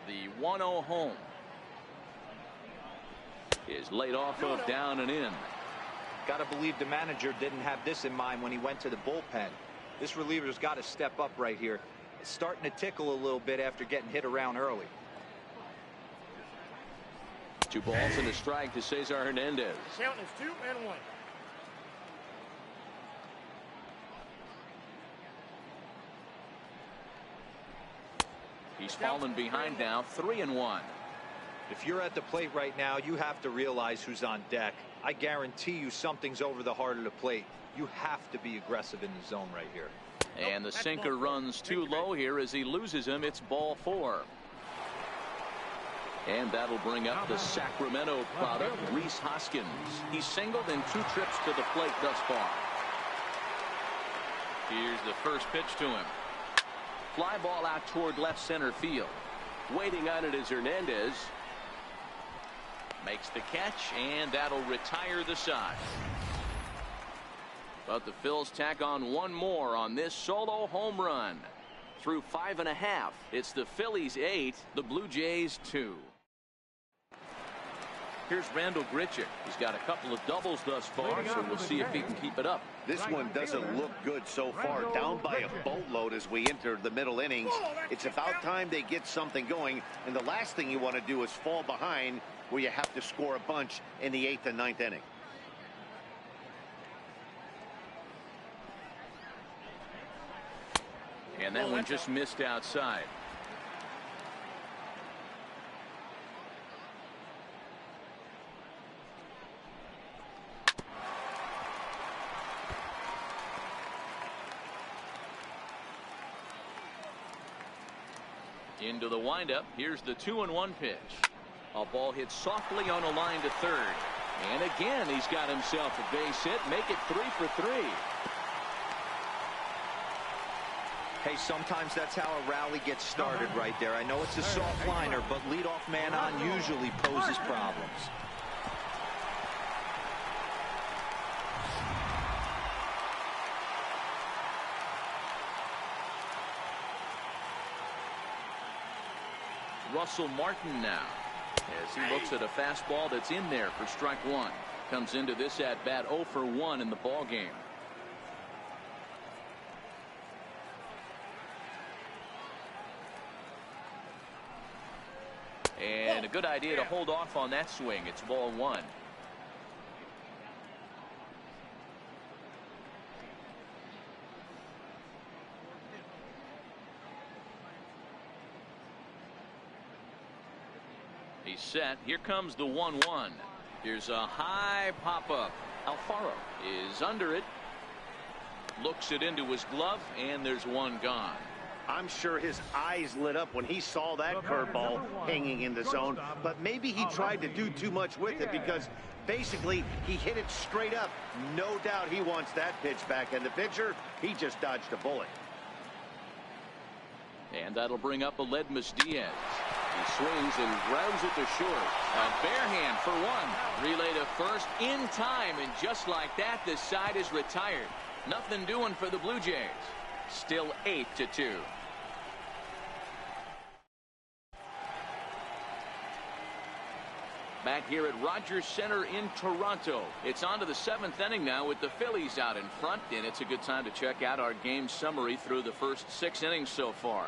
The 1-0 home is laid off of down and in. Got to believe the manager didn't have this in mind when he went to the bullpen. This reliever's got to step up right here. It's starting to tickle a little bit after getting hit around early. 2 balls and a strike to Cesar Hernandez. Count is 2-1. He's fallen behind now, 3-1. If you're at the plate right now, you have to realize who's on deck. I guarantee you something's over the heart of the plate. You have to be aggressive in the zone right here. And the sinker runs too low here as he loses him. It's ball 4. And that'll bring up the Sacramento product, Rhys Hoskins. He's singled in 2 trips to the plate thus far. Here's the first pitch to him. Fly ball out toward left center field. Waiting on it is Hernandez. Makes the catch, and that'll retire the side. But the Phils tack on one more on this solo home run. Through 5.5, it's the Phillies 8, the Blue Jays 2. Here's Randall Grichuk. He's got a couple of doubles thus far, so we'll see if he can keep it up. This one doesn't look good so far. Down by a boatload as we enter the middle innings. It's about time they get something going, and the last thing you want to do is fall behind where you have to score a bunch in the 8th and 9th inning. And that one just missed outside. Into the windup. Here's the 2-1 pitch. A ball hit softly on a line to third. And again, he's got himself a base hit. Make it 3 for 3. Hey, sometimes that's how a rally gets started right there. I know it's a soft liner, but leadoff man on usually poses problems. Russell Martin now, as he looks at a fastball that's in there for strike one. Comes into this at bat 0 for 1 in the ball game. And a good idea to hold off on that swing. It's ball 1. He's set. Here comes the 1-1. Here's a high pop-up. Alfaro is under it. Looks it into his glove, and there's one gone. I'm sure his eyes lit up when he saw that curveball hanging in the zone, but maybe he tried to do too much with it because basically he hit it straight up. No doubt he wants that pitch back, and the pitcher, he just dodged a bullet. And that'll bring up Aledmus Diaz. He swings and grounds it to short. A bare hand for one. Relay to first in time, and just like that, this side is retired. Nothing doing for the Blue Jays. Still 8-2. Back here at Rogers Center in Toronto. It's on to the 7th inning now with the Phillies out in front, and it's a good time to check out our game summary through the first 6 innings so far.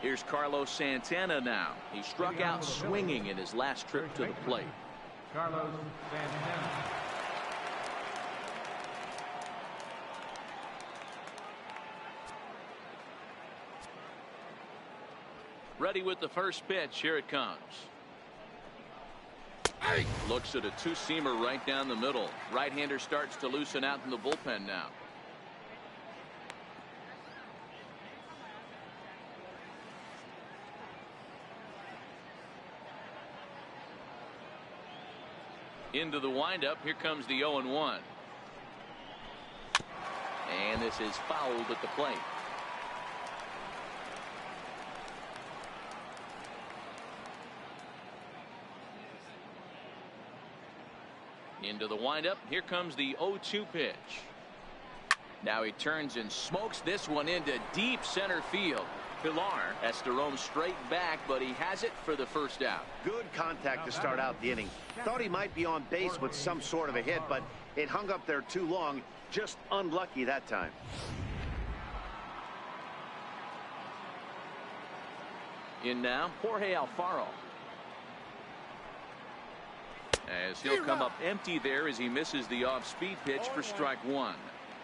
Here's Carlos Santana now. He struck out swinging in his last trip to the plate. Carlos Santana. Ready with the first pitch. Here it comes. Looks at a two-seamer right down the middle. Right-hander starts to loosen out in the bullpen now. Into the windup. Here comes the 0-1. And this is fouled at the plate. Into the windup. Here comes the 0-2 pitch. Now he turns and smokes this one into deep center field. Pilar has to roam straight back, but he has it for the first out. Good contact to start out the inning. Thought he might be on base with some sort of a hit, but it hung up there too long. Just unlucky that time. In now, Jorge Alfaro. As he'll come up empty there as he misses the off-speed pitch for strike one.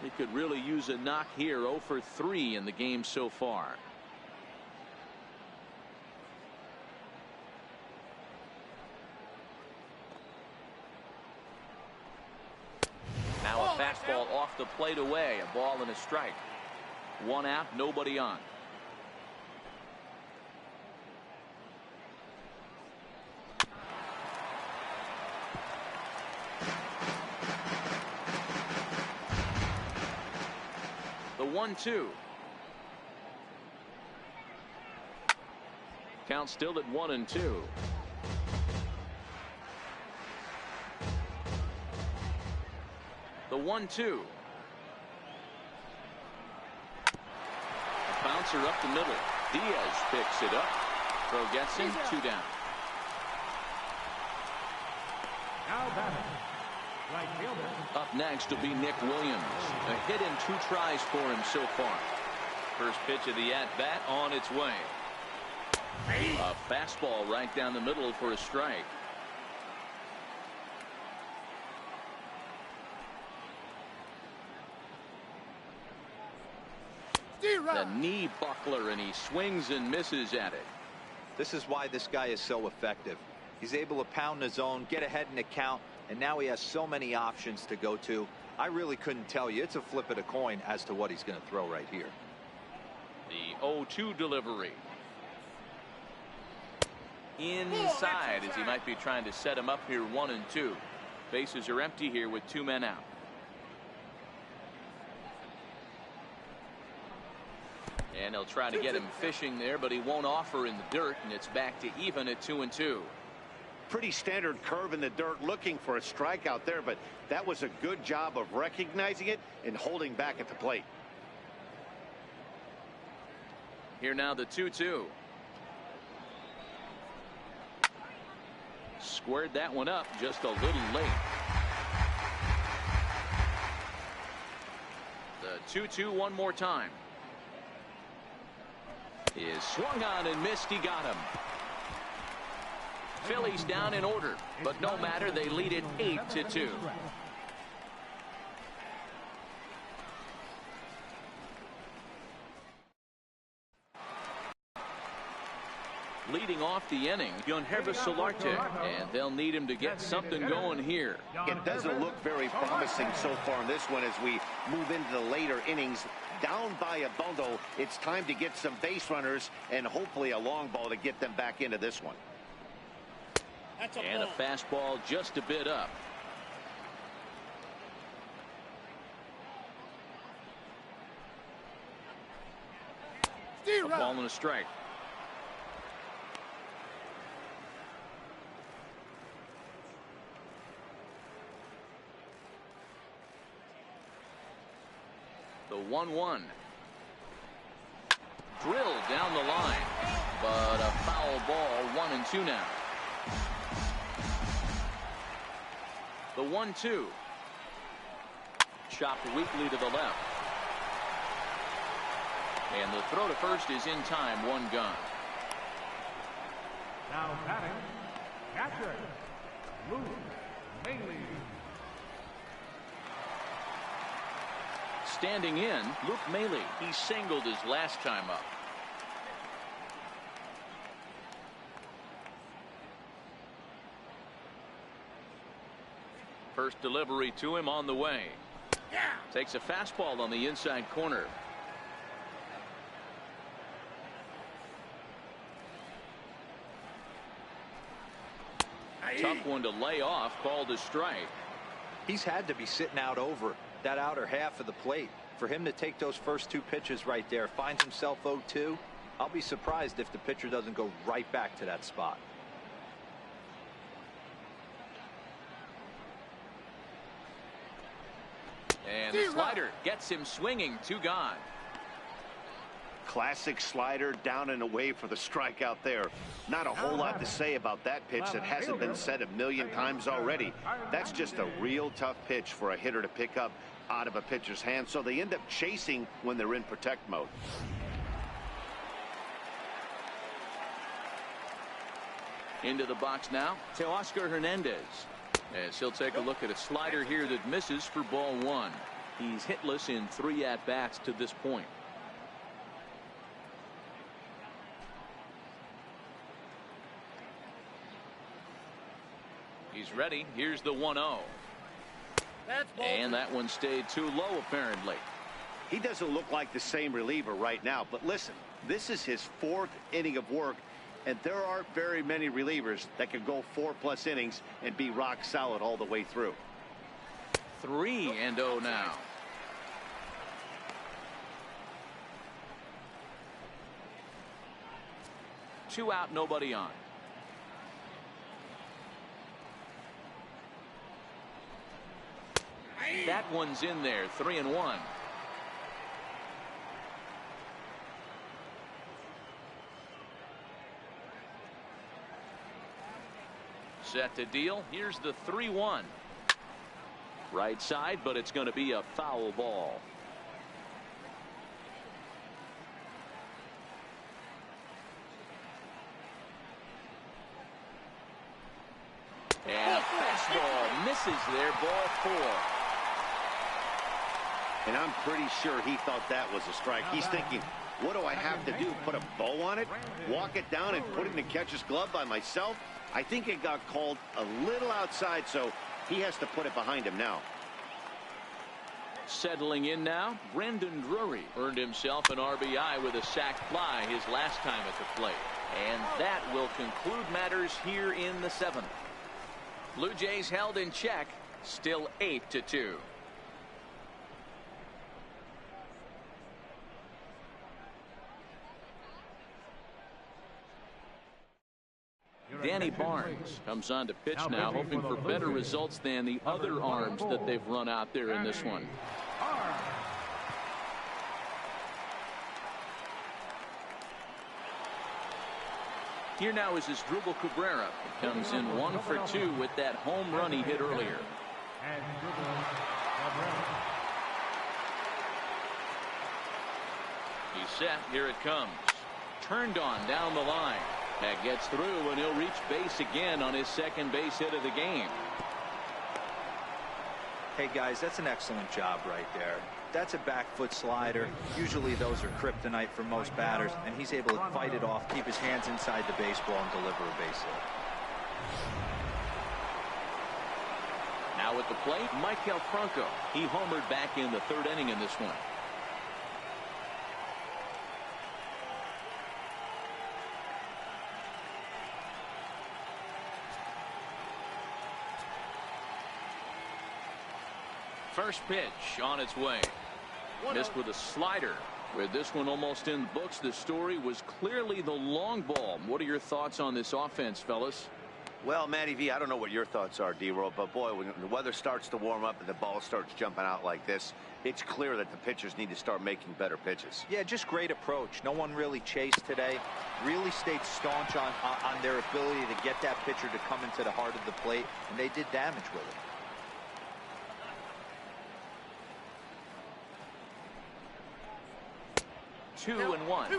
He could really use a knock here. 0 for 3 in the game so far. Now a fastball off the plate away. A ball and a strike. One out, nobody on. The 1-2. Count still at 1-2. The 1-2. A bouncer up the middle. Diaz picks it up. Throw gets him. 2 down. Now batting, right fielder. Up next will be Nick Williams. A hit in 2 tries for him so far. First pitch of the at-bat on its way. A fastball right down the middle for a strike. The knee buckler, and he swings and misses at it. This is why this guy is so effective. He's able to pound the zone, get ahead in the count, and now he has so many options to go to. I really couldn't tell you. It's a flip of the coin as to what he's going to throw right here. The 0-2 delivery. Inside, as he might be trying to set him up here. 1-2. Bases are empty here with 2 men out. And he'll try to get him fishing there, but he won't offer in the dirt, and it's back to even at 2-2. Pretty standard curve in the dirt, looking for a strikeout there, but that was a good job of recognizing it and holding back at the plate. Here now the 2-2. Squared that one up just a little late. The 2-2 one more time. Is swung on and missed. He got him. Phillies down in order, but no matter, they lead it 8-2. Leading off the inning, Yonhervis Solarte, and they'll need him to get something going here. It doesn't look very promising so far in this one as we move into the later innings. Down by a bundle, it's time to get some base runners and hopefully a long ball to get them back into this one. And a fastball just a bit up. A ball and a strike. The 1-1. Drilled down the line, but a foul ball. 1-2 now. The 1-2. Chopped weakly to the left. And the throw to first is in time. 1 gone. Now batting, catcher, Luke Maley. Standing in, Luke Maley. He singled his last time up. First delivery to him on the way. Takes a fastball on the inside corner. Tough one to lay off, called a strike. He's had to be sitting out over that outer half of the plate. For him to take those first 2 pitches right there, finds himself 0-2. I'll be surprised if the pitcher doesn't go right back to that spot. And the slider gets him swinging. 2 gone. Classic slider down and away for the strikeout there. Not a whole lot to say about that pitch that hasn't been said a million times already. That's just a real tough pitch for a hitter to pick up out of a pitcher's hand, so they end up chasing when they're in protect mode. Into the box now, Teoscar Hernandez. As he'll take a look at a slider here that misses for ball 1. He's hitless in 3 at-bats to this point. He's ready. Here's the 1-0. And that one stayed too low, apparently. He doesn't look like the same reliever right now, but listen, this is his 4th inning of work, and there aren't very many relievers that can go 4+ innings and be rock solid all the way through. 3-0 now. Two out, nobody on. That one's in there. 3-1. Set to deal. Here's the 3-1. Right side, but it's going to be a foul ball. And a fastball misses there. Ball 4. And I'm pretty sure he thought that was a strike. He's thinking, what do I have to do? Put a bow on it? Walk it down and put it in the catcher's glove by myself? I think it got called a little outside, so he has to put it behind him now. Settling in now, Brendan Drury earned himself an RBI with a sac fly his last time at the plate. And that will conclude matters here in the 7th. Blue Jays held in check, still 8-2. Danny Barnes comes on to pitch now, hoping for better results than the other arms that they've run out there in this one. Here now is Asdrubal Cabrera. He comes in 1 for 2 with that home run he hit earlier. He's set. Here it comes. Turned on down the line. That gets through, and he'll reach base again on his second base hit of the game. Hey guys, that's an excellent job right there. That's a back foot slider. Usually those are kryptonite for most batters, and he's able to fight it off, keep his hands inside the baseball, and deliver a base hit. Now at the plate, Michael Franco. He homered back in the 3rd inning in this one. First pitch on its way. Missed with a slider. With this one almost in the books, the story was clearly the long ball. What are your thoughts on this offense, fellas? Well, Matty V, I don't know what your thoughts are, D-Roll, but boy, when the weather starts to warm up and the ball starts jumping out like this, it's clear that the pitchers need to start making better pitches. Yeah, just great approach. No one really chased today. Really stayed staunch on their ability to get that pitcher to come into the heart of the plate, and they did damage with it. Two and one.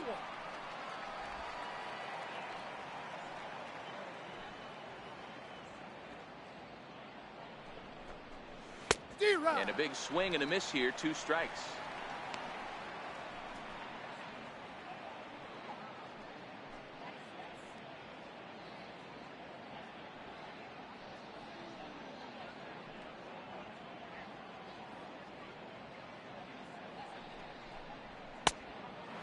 And a big swing and a miss here. 2 strikes.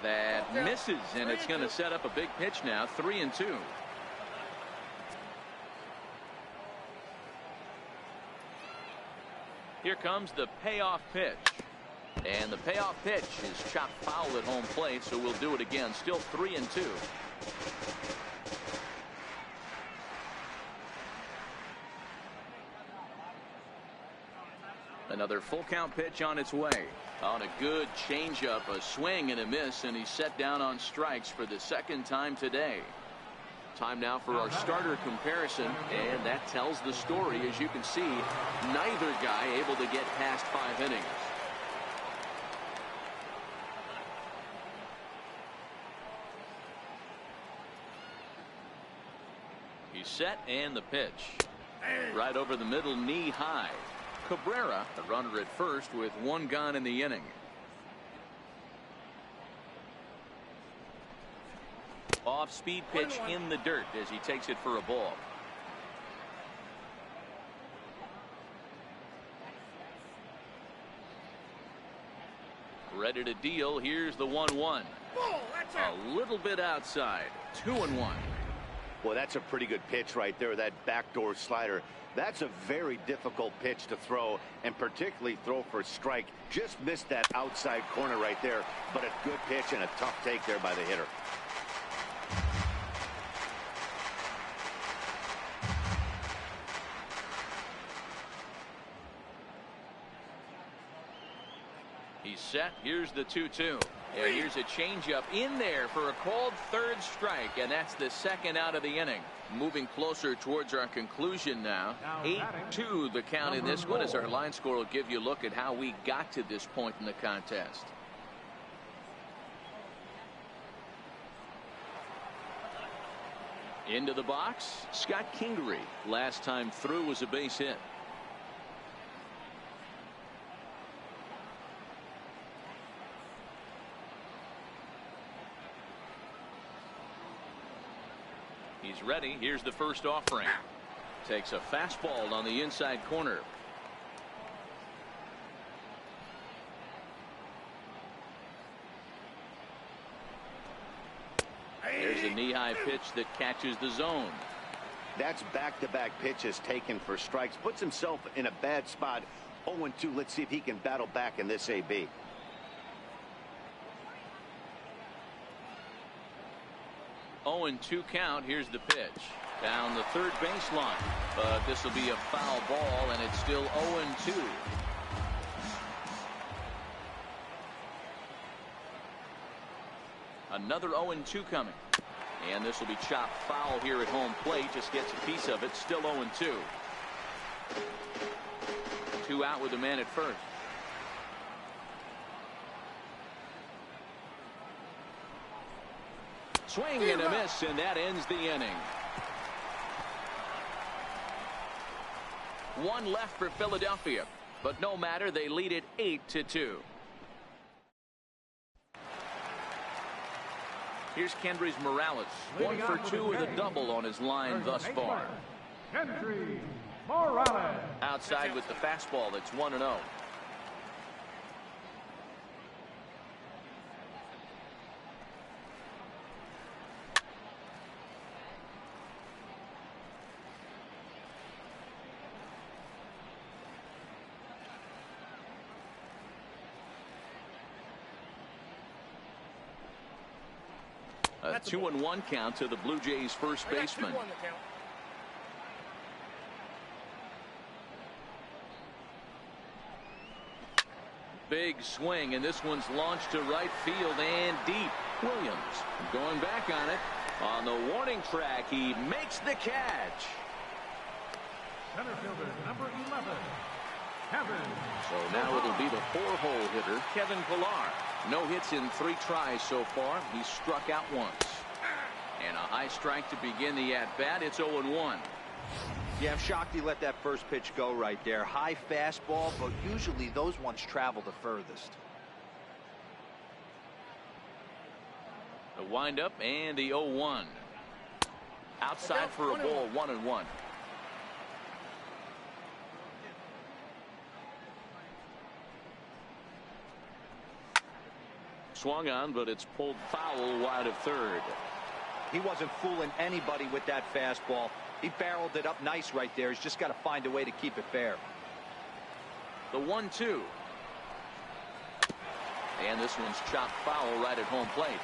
That misses, and it's going to set up a big pitch now. 3-2. Here comes the payoff pitch. And the payoff pitch is chopped foul at home plate, so we'll do it again. Still 3-2. Another full count pitch on its way. On a good changeup, a swing and a miss, and he's set down on strikes for the 2nd time today. Time now for our starter comparison, and that tells the story. As you can see, neither guy able to get past 5 innings. He's set, and the pitch. Right over the middle, knee high. Cabrera, the runner at first with 1 gone in the inning. Off speed pitch in the dirt as he takes it for a ball. Ready to deal. Here's the 1-1. A little bit outside. 2-1. Well, that's a pretty good pitch right there, that backdoor slider. That's a very difficult pitch to throw, and particularly throw for a strike. Just missed that outside corner right there, but a good pitch and a tough take there by the hitter. He's set. Here's the 2-2. And here's a changeup in there for a called third strike, and that's the second out of the inning. Moving closer towards our conclusion now. 8-2 the count in this one, as our line score will give you a look at how we got to this point in the contest. Into the box, Scott Kingery. Last time through was a base hit. He's ready. Here's the first offering. Takes a fastball on the inside corner. There's a knee-high pitch that catches the zone. That's back-to-back pitches taken for strikes. Puts himself in a bad spot. 0-2. Let's see if he can battle back in this AB. And 2 count. Here's the pitch down the third baseline, but this will be a foul ball, and it's still 0-2. Another 0-2 coming, and this will be chopped foul here at home plate. Just gets a piece of it. Still 0-2. 2 out with a man at first. Swing and a miss, and that ends the inning. 1 left for Philadelphia, but no matter, they lead it 8-2. Here's Kendrys Morales, 1 for 2 with a double on his line thus far. Kendrys Morales. Outside with the fastball, that's 1-0. A 2-1 count to the Blue Jays first baseman. Big swing, and this one's launched to right field and deep. Williams going back on it. On the warning track, he makes the catch. Center fielder number 11, Kevin. So now it'll be the 4-hole hitter, Kevin Pillar. No hits in 3 tries so far. He struck out once. And a high strike to begin the at-bat. It's 0-1. Yeah, I'm shocked he let that first pitch go right there. High fastball, but usually those ones travel the furthest. The windup and the 0-1. Outside for a ball, 1-1. Swung on, but it's pulled foul wide of third. He wasn't fooling anybody with that fastball. He barreled it up nice right there. He's just got to find a way to keep it fair. The 1-2. And this one's chopped foul right at home plate.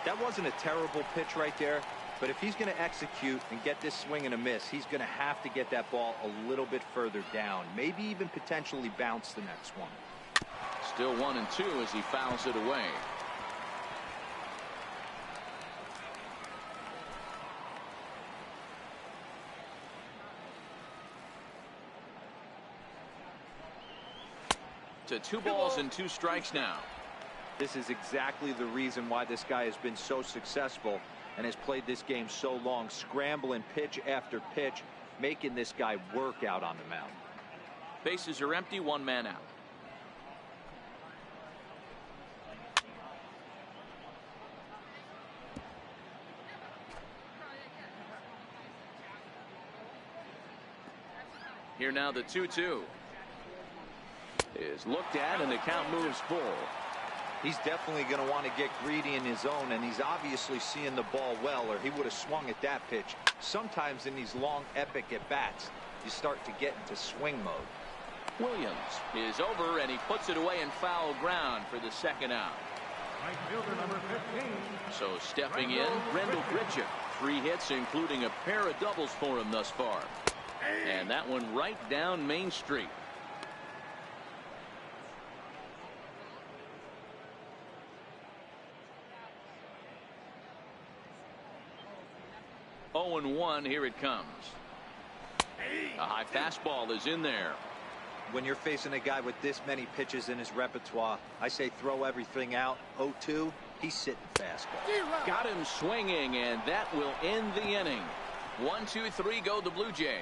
That wasn't a terrible pitch right there, but if he's going to execute and get this swing and a miss, he's going to have to get that ball a little bit further down, maybe even potentially bounce the next one. Still 1-2 as he fouls it away. To 2 balls and 2 strikes now. This is exactly the reason why this guy has been so successful and has played this game so long, scrambling pitch after pitch, making this guy work out on the mound. Bases are empty, 1 man out. Here now the 2-2 is looked at, and the count moves full. He's definitely going to want to get greedy in his own, and he's obviously seeing the ball well, or he would have swung at that pitch. Sometimes in these long epic at bats you start to get into swing mode. Williams is over, and he puts it away in foul ground for the second out. Right fielder number 15. So stepping in, Rendell Grichuk. 3 hits, including a pair of doubles for him thus far. And that one right down Main Street. 0-1. Here it comes. A high fastball is in there. When you're facing a guy with this many pitches in his repertoire, I say throw everything out. 0-2, he's sitting fastball. Got him swinging, and that will end the inning. 1, 2, 3 go the Blue Jays.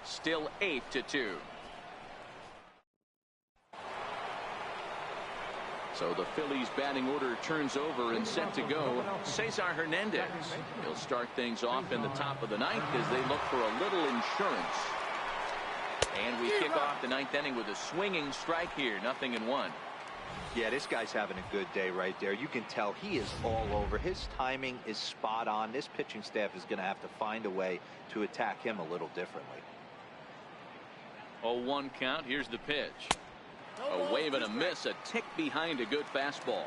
Still 8-2. So the Phillies batting order turns over and set to go. Cesar Hernandez. He'll start things off in the top of the ninth as they look for a little insurance. And we kick off the ninth inning with a swinging strike here. 0-1. Yeah, this guy's having a good day right there. You can tell he is all over. His timing is spot on. This pitching staff is going to have to find a way to attack him a little differently. 0-1 count. Here's the pitch. A wave and a miss, a tick behind a good fastball.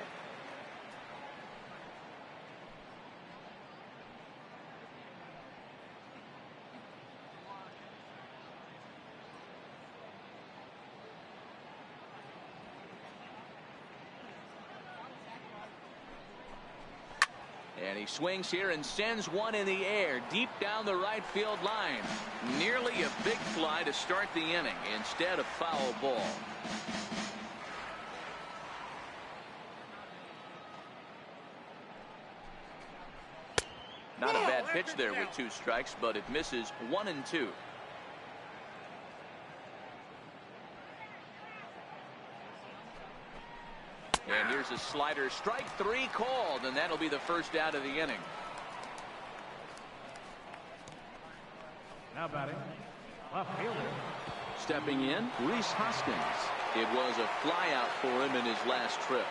And he swings here and sends one in the air deep down the right field line. Nearly a big fly to start the inning. Instead, a foul ball. Not a bad pitch there with 2 strikes, but it misses 1-2. And here's a slider, strike 3 called, and that'll be the first out of the inning. Now batting, left fielder. Stepping in, Rhys Hoskins. It was a flyout for him in his last trip.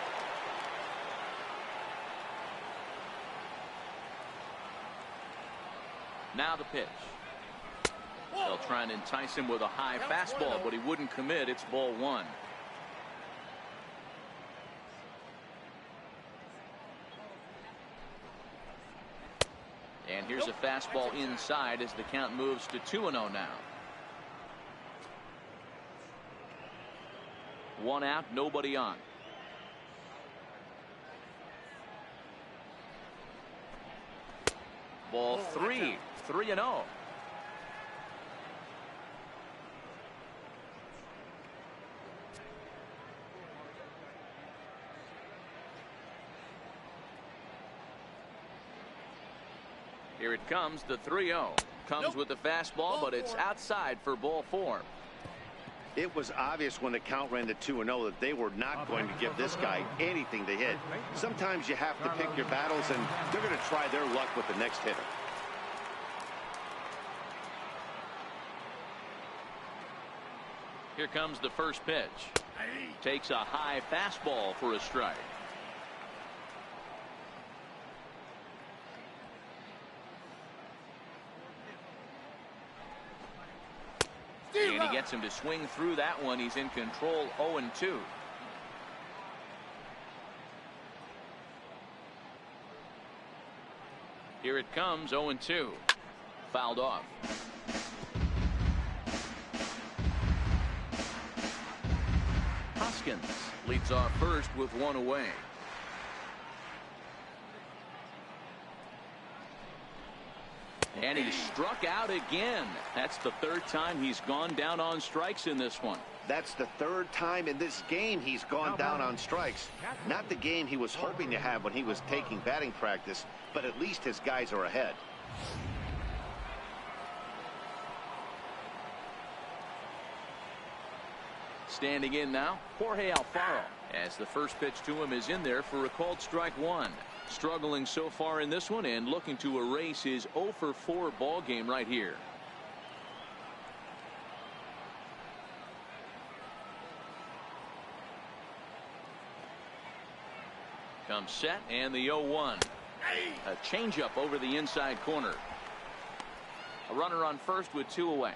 Now the pitch. They'll try and entice him with a high fastball, but he wouldn't commit. It's ball 1. And here's a fastball inside as the count moves to 2-0 now. 1 out, nobody on. Ball 3, 3-0. Here it comes, the 3-0. Comes with the fastball, but it's outside for ball 4. It was obvious when the count ran to 2-0 that they were not going to give this guy anything to hit. Sometimes you have to pick your battles, and they're going to try their luck with the next hitter. Here comes the first pitch. Takes a high fastball for a strike. And he gets him to swing through that one. He's in control. 0-2. Here it comes. 0-2. Fouled off. Hoskins leads off first with 1 away. And he struck out again. That's the 3rd time he's gone down on strikes in this one. That's the 3rd time in this game he's gone down on strikes. Not the game he was hoping to have when he was taking batting practice, but at least his guys are ahead. Standing in now, Jorge Alfaro, as the first pitch to him is in there for a called strike 1. Struggling so far in this one and looking to erase his 0-for-4 ball game right here. Comes set and the 0-1. A changeup over the inside corner. A runner on first with 2 away.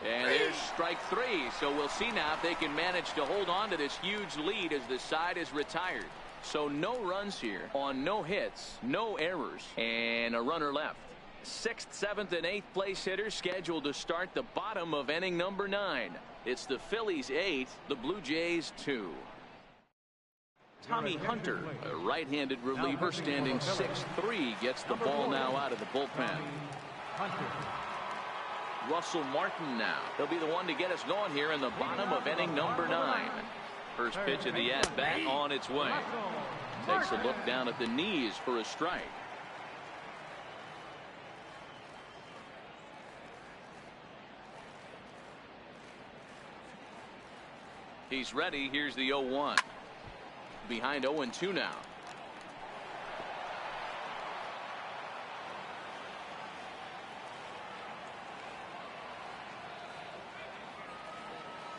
And there's strike 3. So we'll see now if they can manage to hold on to this huge lead as the side is retired. So no runs here on no hits, no errors, and a runner left. 6th, 7th, and 8th place hitters scheduled to start the bottom of inning number 9. It's the Phillies 8, the Blue Jays 2. Tommy Hunter, a right-handed reliever standing 6'3", gets the ball now out of the bullpen. Russell Martin now. He'll be the one to get us going here in the bottom of inning number 9. First pitch of the at-bat on its way. Takes a look down at the knees for a strike. He's ready. Here's the 0-1. Behind 0-2 now.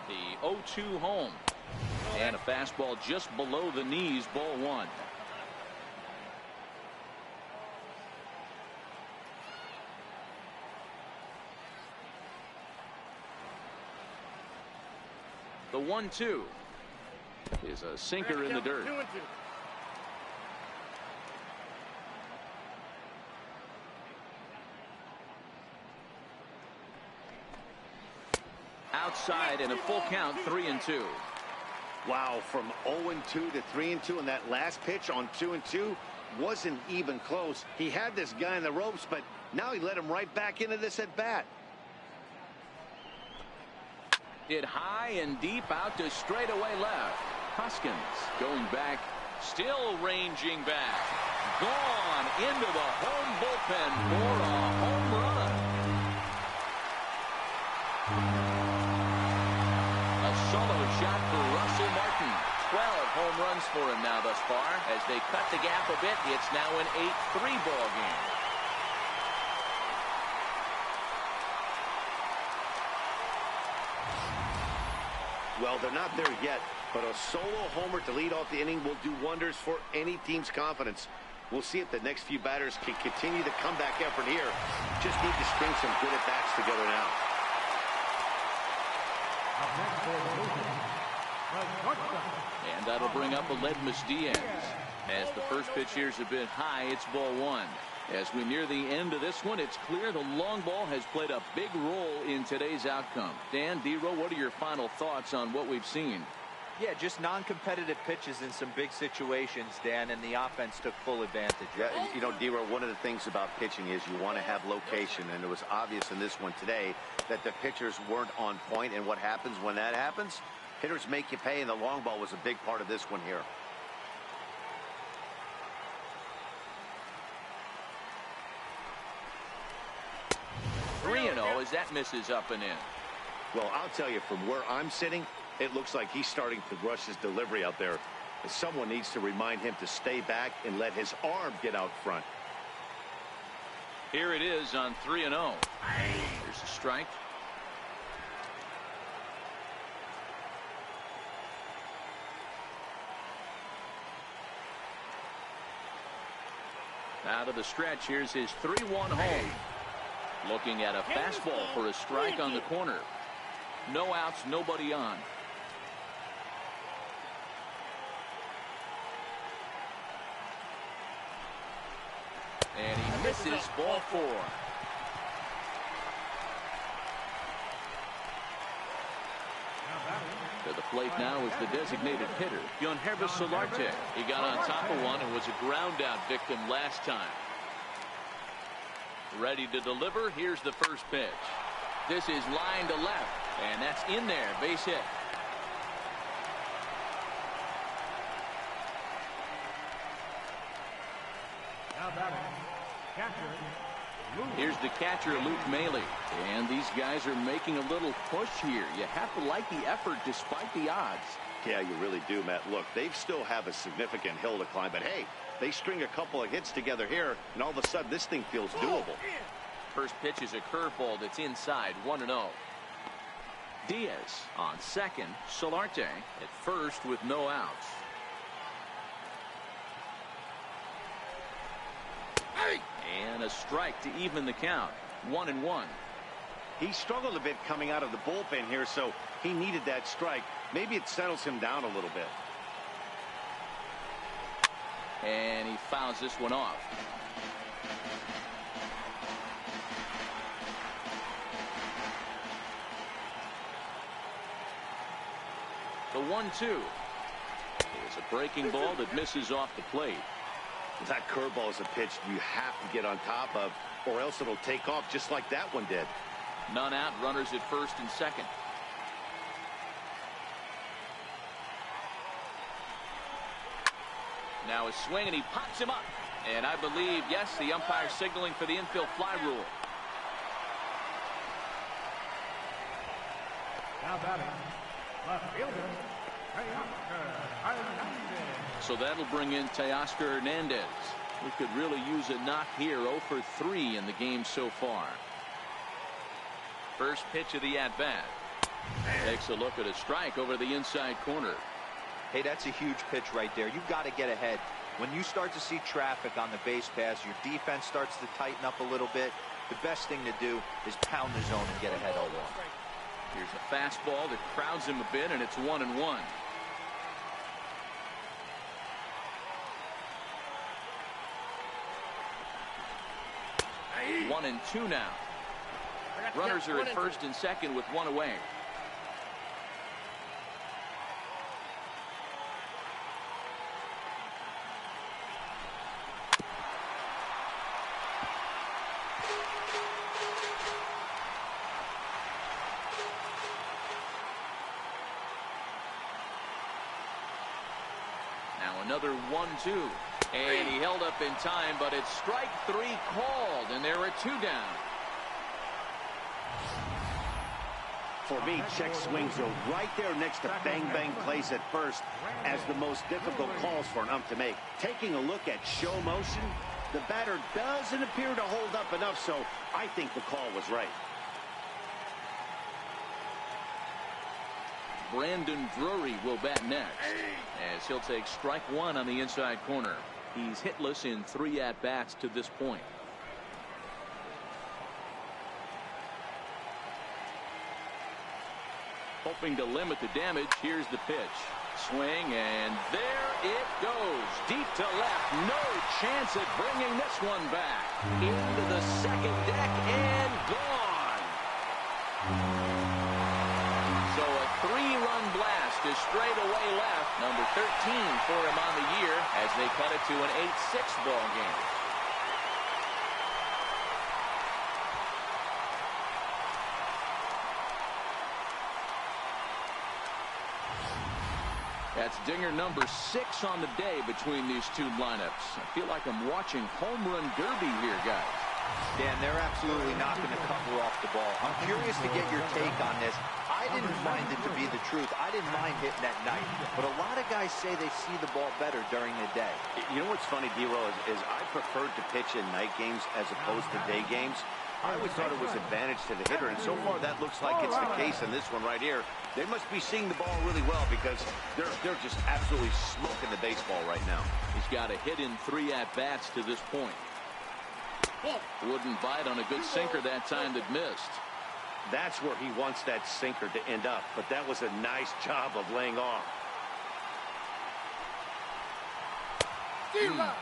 The 0-2 home. And a fastball just below the knees, ball 1. The 1-2 is a sinker in the dirt. Outside and a full count, 3-2. Wow, from 0-2 to 3-2, and that last pitch on 2-2 wasn't even close. He had this guy in the ropes, but now he let him right back into this at bat. Hit high and deep out to straightaway left. Hoskins going back, still ranging back. Gone into the home bullpen for a home run. A solo shot for Russell Martin. 12 home runs for him now thus far. As they cut the gap a bit, it's now an 8-3 ball game. Well, they're not there yet, but a solo homer to lead off the inning will do wonders for any team's confidence. We'll see if the next few batters can continue the comeback effort here. Just need to string some good at-bats together now. And that'll bring up Aledmus Diaz. As the first pitch here's a bit high, it's ball 1. As we near the end of this one, it's clear the long ball has played a big role in today's outcome. Dan, D-Row, what are your final thoughts on what we've seen? Yeah, just non-competitive pitches in some big situations, Dan, and the offense took full advantage. Yeah, you know, D-Row, one of the things about pitching is you want to have location, and it was obvious in this one today that the pitchers weren't on point, and what happens when that happens? Hitters make you pay, and the long ball was a big part of this one here. As that misses up and in. Well, I'll tell you, from where I'm sitting, it looks like he's starting to rush his delivery out there. Someone needs to remind him to stay back and let his arm get out front. Here it is on 3-0. Here's a strike. Out of the stretch, here's his 3-1 home. Looking at a fastball for a strike on the corner. No outs, nobody on. And he misses, ball 4. To the plate now is the designated hitter, Yonhervis Solarte. He got on top of one and was a ground out victim last time. Ready to deliver. Here's the first pitch. This is line to left, and that's in there. Base hit. Here's the catcher, Luke Maile. And these guys are making a little push here. You have to like the effort despite the odds. Yeah, you really do, Matt. Look, they still have a significant hill to climb, but hey, they string a couple of hits together here, and all of a sudden this thing feels doable. First pitch is a curveball that's inside, 1-0. Diaz on second. Solarte at first with no outs. And a strike to even the count. 1-1. He struggled a bit coming out of the bullpen here, so he needed that strike. Maybe it settles him down a little bit. And he fouls this one off. The 1-2 is a breaking ball that misses off the plate. That curveball is a pitch you have to get on top of, or else it'll take off just like that one did. None out, runners at first and second. Now a swing, and he pops him up. And I believe, yes, the umpire signaling for the infield fly rule. Now batting, left fielder, So that'll bring in Teoscar Hernandez, who could really use a knock here. 0 for 3 in the game so far. First pitch of the at-bat. Takes a look at a strike over the inside corner. Hey, that's a huge pitch right there. You've got to get ahead. When you start to see traffic on the base pass, your defense starts to tighten up a little bit. The best thing to do is pound the zone and get ahead 0-1. Here's a fastball that crowds him a bit, and it's 1-1. Hey. 1-2 now. Runners are at first and second with one away. Now another 1-2. And he held up in time, but it's strike 3 called, and there are 2 down. For me, check swings are right there next to bang-bang plays at first as the most difficult calls for an ump to make. Taking a look at show motion, the batter doesn't appear to hold up enough, so I think the call was right. Brandon Drury will bat next, as he'll take strike 1 on the inside corner. He's hitless in 3 at-bats to this point. Hoping to limit the damage, here's the pitch. Swing, and there it goes. Deep to left. No chance at bringing this one back. Into the second deck and gone. So a 3-run blast is straight away left. Number 13 for him on the year as they cut it to an 8-6 ball game. That's dinger number 6 on the day between these 2 lineups. I feel like I'm watching home run derby here, guys. Dan, they're absolutely knocking the cover off the ball. I'm curious to get your take on this. I didn't find it to be the truth. I didn't mind hitting at night. But a lot of guys say they see the ball better during the day. You know what's funny, D-Roll, is I preferred to pitch in night games as opposed to day games. I always thought it was advantage to the hitter, and so far that looks like it's the case in this one right here. They must be seeing the ball really well because they're just absolutely smoking the baseball right now. He's got a hit in 3 at-bats to this point. Wouldn't bite on a good sinker that time that missed. That's where he wants that sinker to end up, but that was a nice job of laying off.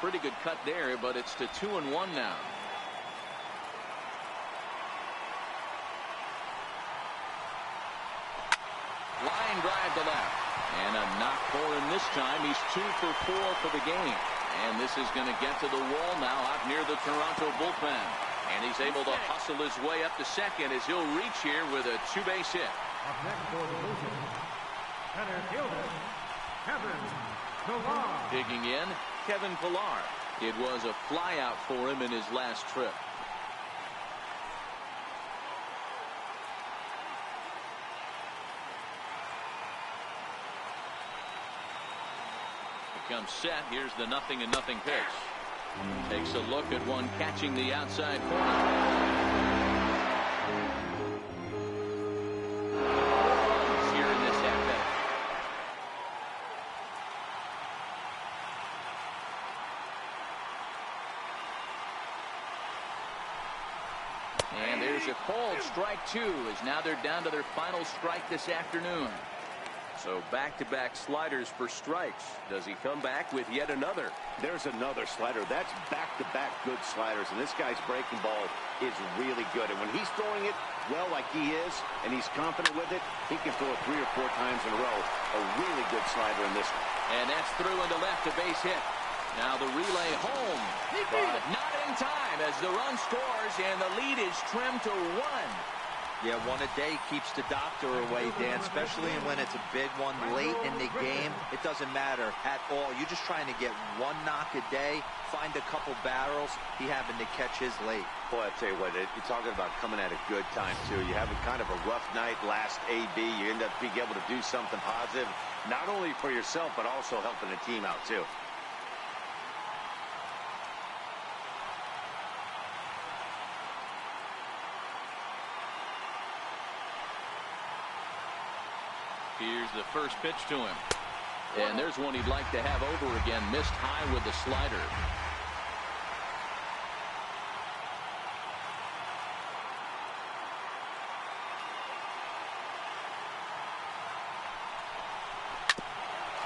Pretty good cut there, but it's to 2-1 now. Line drive to left. And a knock for him this time. He's 2 for 4 for the game. And this is going to get to the wall now out near the Toronto bullpen. And he's able to hustle his way up to second as he'll reach here with a 2-base hit. Up next for the Blues, center fielder, Kevin Pillar. Digging in, Kevin Pillar. It was a flyout for him in his last trip. Comes set. Here's the 0-0 pitch. Takes a look at one catching the outside corner. Here in this at-bat. And there's a called strike 2 as now they're down to their final strike this afternoon. So back-to-back sliders for strikes. Does he come back with yet another? There's another slider. That's back-to-back good sliders, and this guy's breaking ball is really good. And when he's throwing it well like he is, and he's confident with it, he can throw it 3 or 4 times in a row. A really good slider in this one. And that's through into left, a base hit. Now the relay home, but not in time as the run scores and the lead is trimmed to 1. Yeah, one a day keeps the doctor away, Dan, especially when it's a big one late in the game. It doesn't matter at all. You're just trying to get one knock a day, find a couple barrels. He happened to catch his late. Boy, I tell you what, you're talking about coming at a good time, too. You have kind of a rough night last AB. You end up being able to do something positive, not only for yourself, but also helping the team out, too. Here's the first pitch to him. And there's one he'd like to have over again. Missed high with the slider.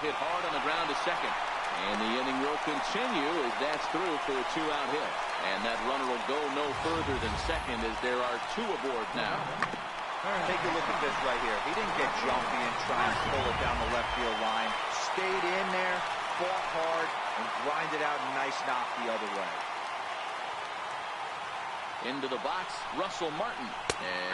Hit hard on the ground to second. And the inning will continue as that's through for a 2-out hit. And that runner will go no further than second as there are 2 aboard now. Take a look at this right here. He didn't get jumpy and try and pull it down the left field line. Stayed in there, fought hard, and grinded out a nice knock the other way. Into the box, Russell Martin.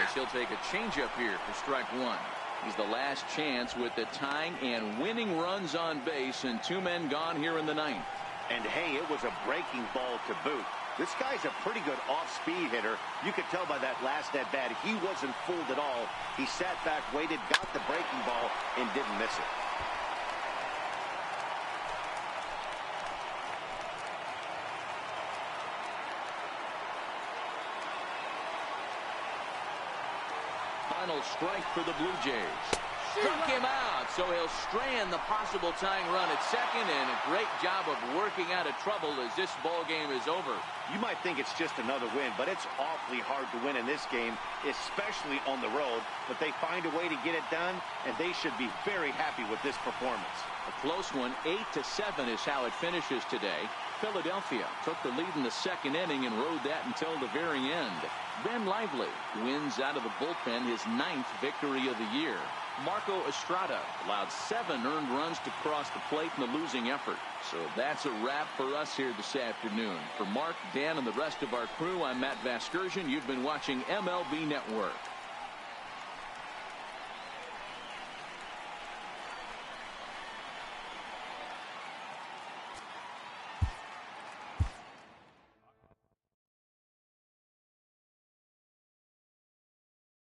As he'll take a changeup here for strike 1. He's the last chance with the tying and winning runs on base and 2 men gone here in the 9th. And hey, it was a breaking ball to boot. This guy's a pretty good off-speed hitter. You could tell by that last at-bat he wasn't fooled at all. He sat back, waited, got the breaking ball, and didn't miss it. Final strike for the Blue Jays. Struck him out, so he'll strand the possible tying run at second, and a great job of working out of trouble as this ball game is over. You might think it's just another win, but it's awfully hard to win in this game, especially on the road. But they find a way to get it done, and they should be very happy with this performance. A close one, 8-7 is how it finishes today. Philadelphia took the lead in the second inning and rode that until the very end. Ben Lively wins out of the bullpen his 9th victory of the year. Marco Estrada allowed 7 earned runs to cross the plate in the losing effort. So that's a wrap for us here this afternoon. For Mark, Dan, and the rest of our crew, I'm Matt Vasgersian. You've been watching MLB Network.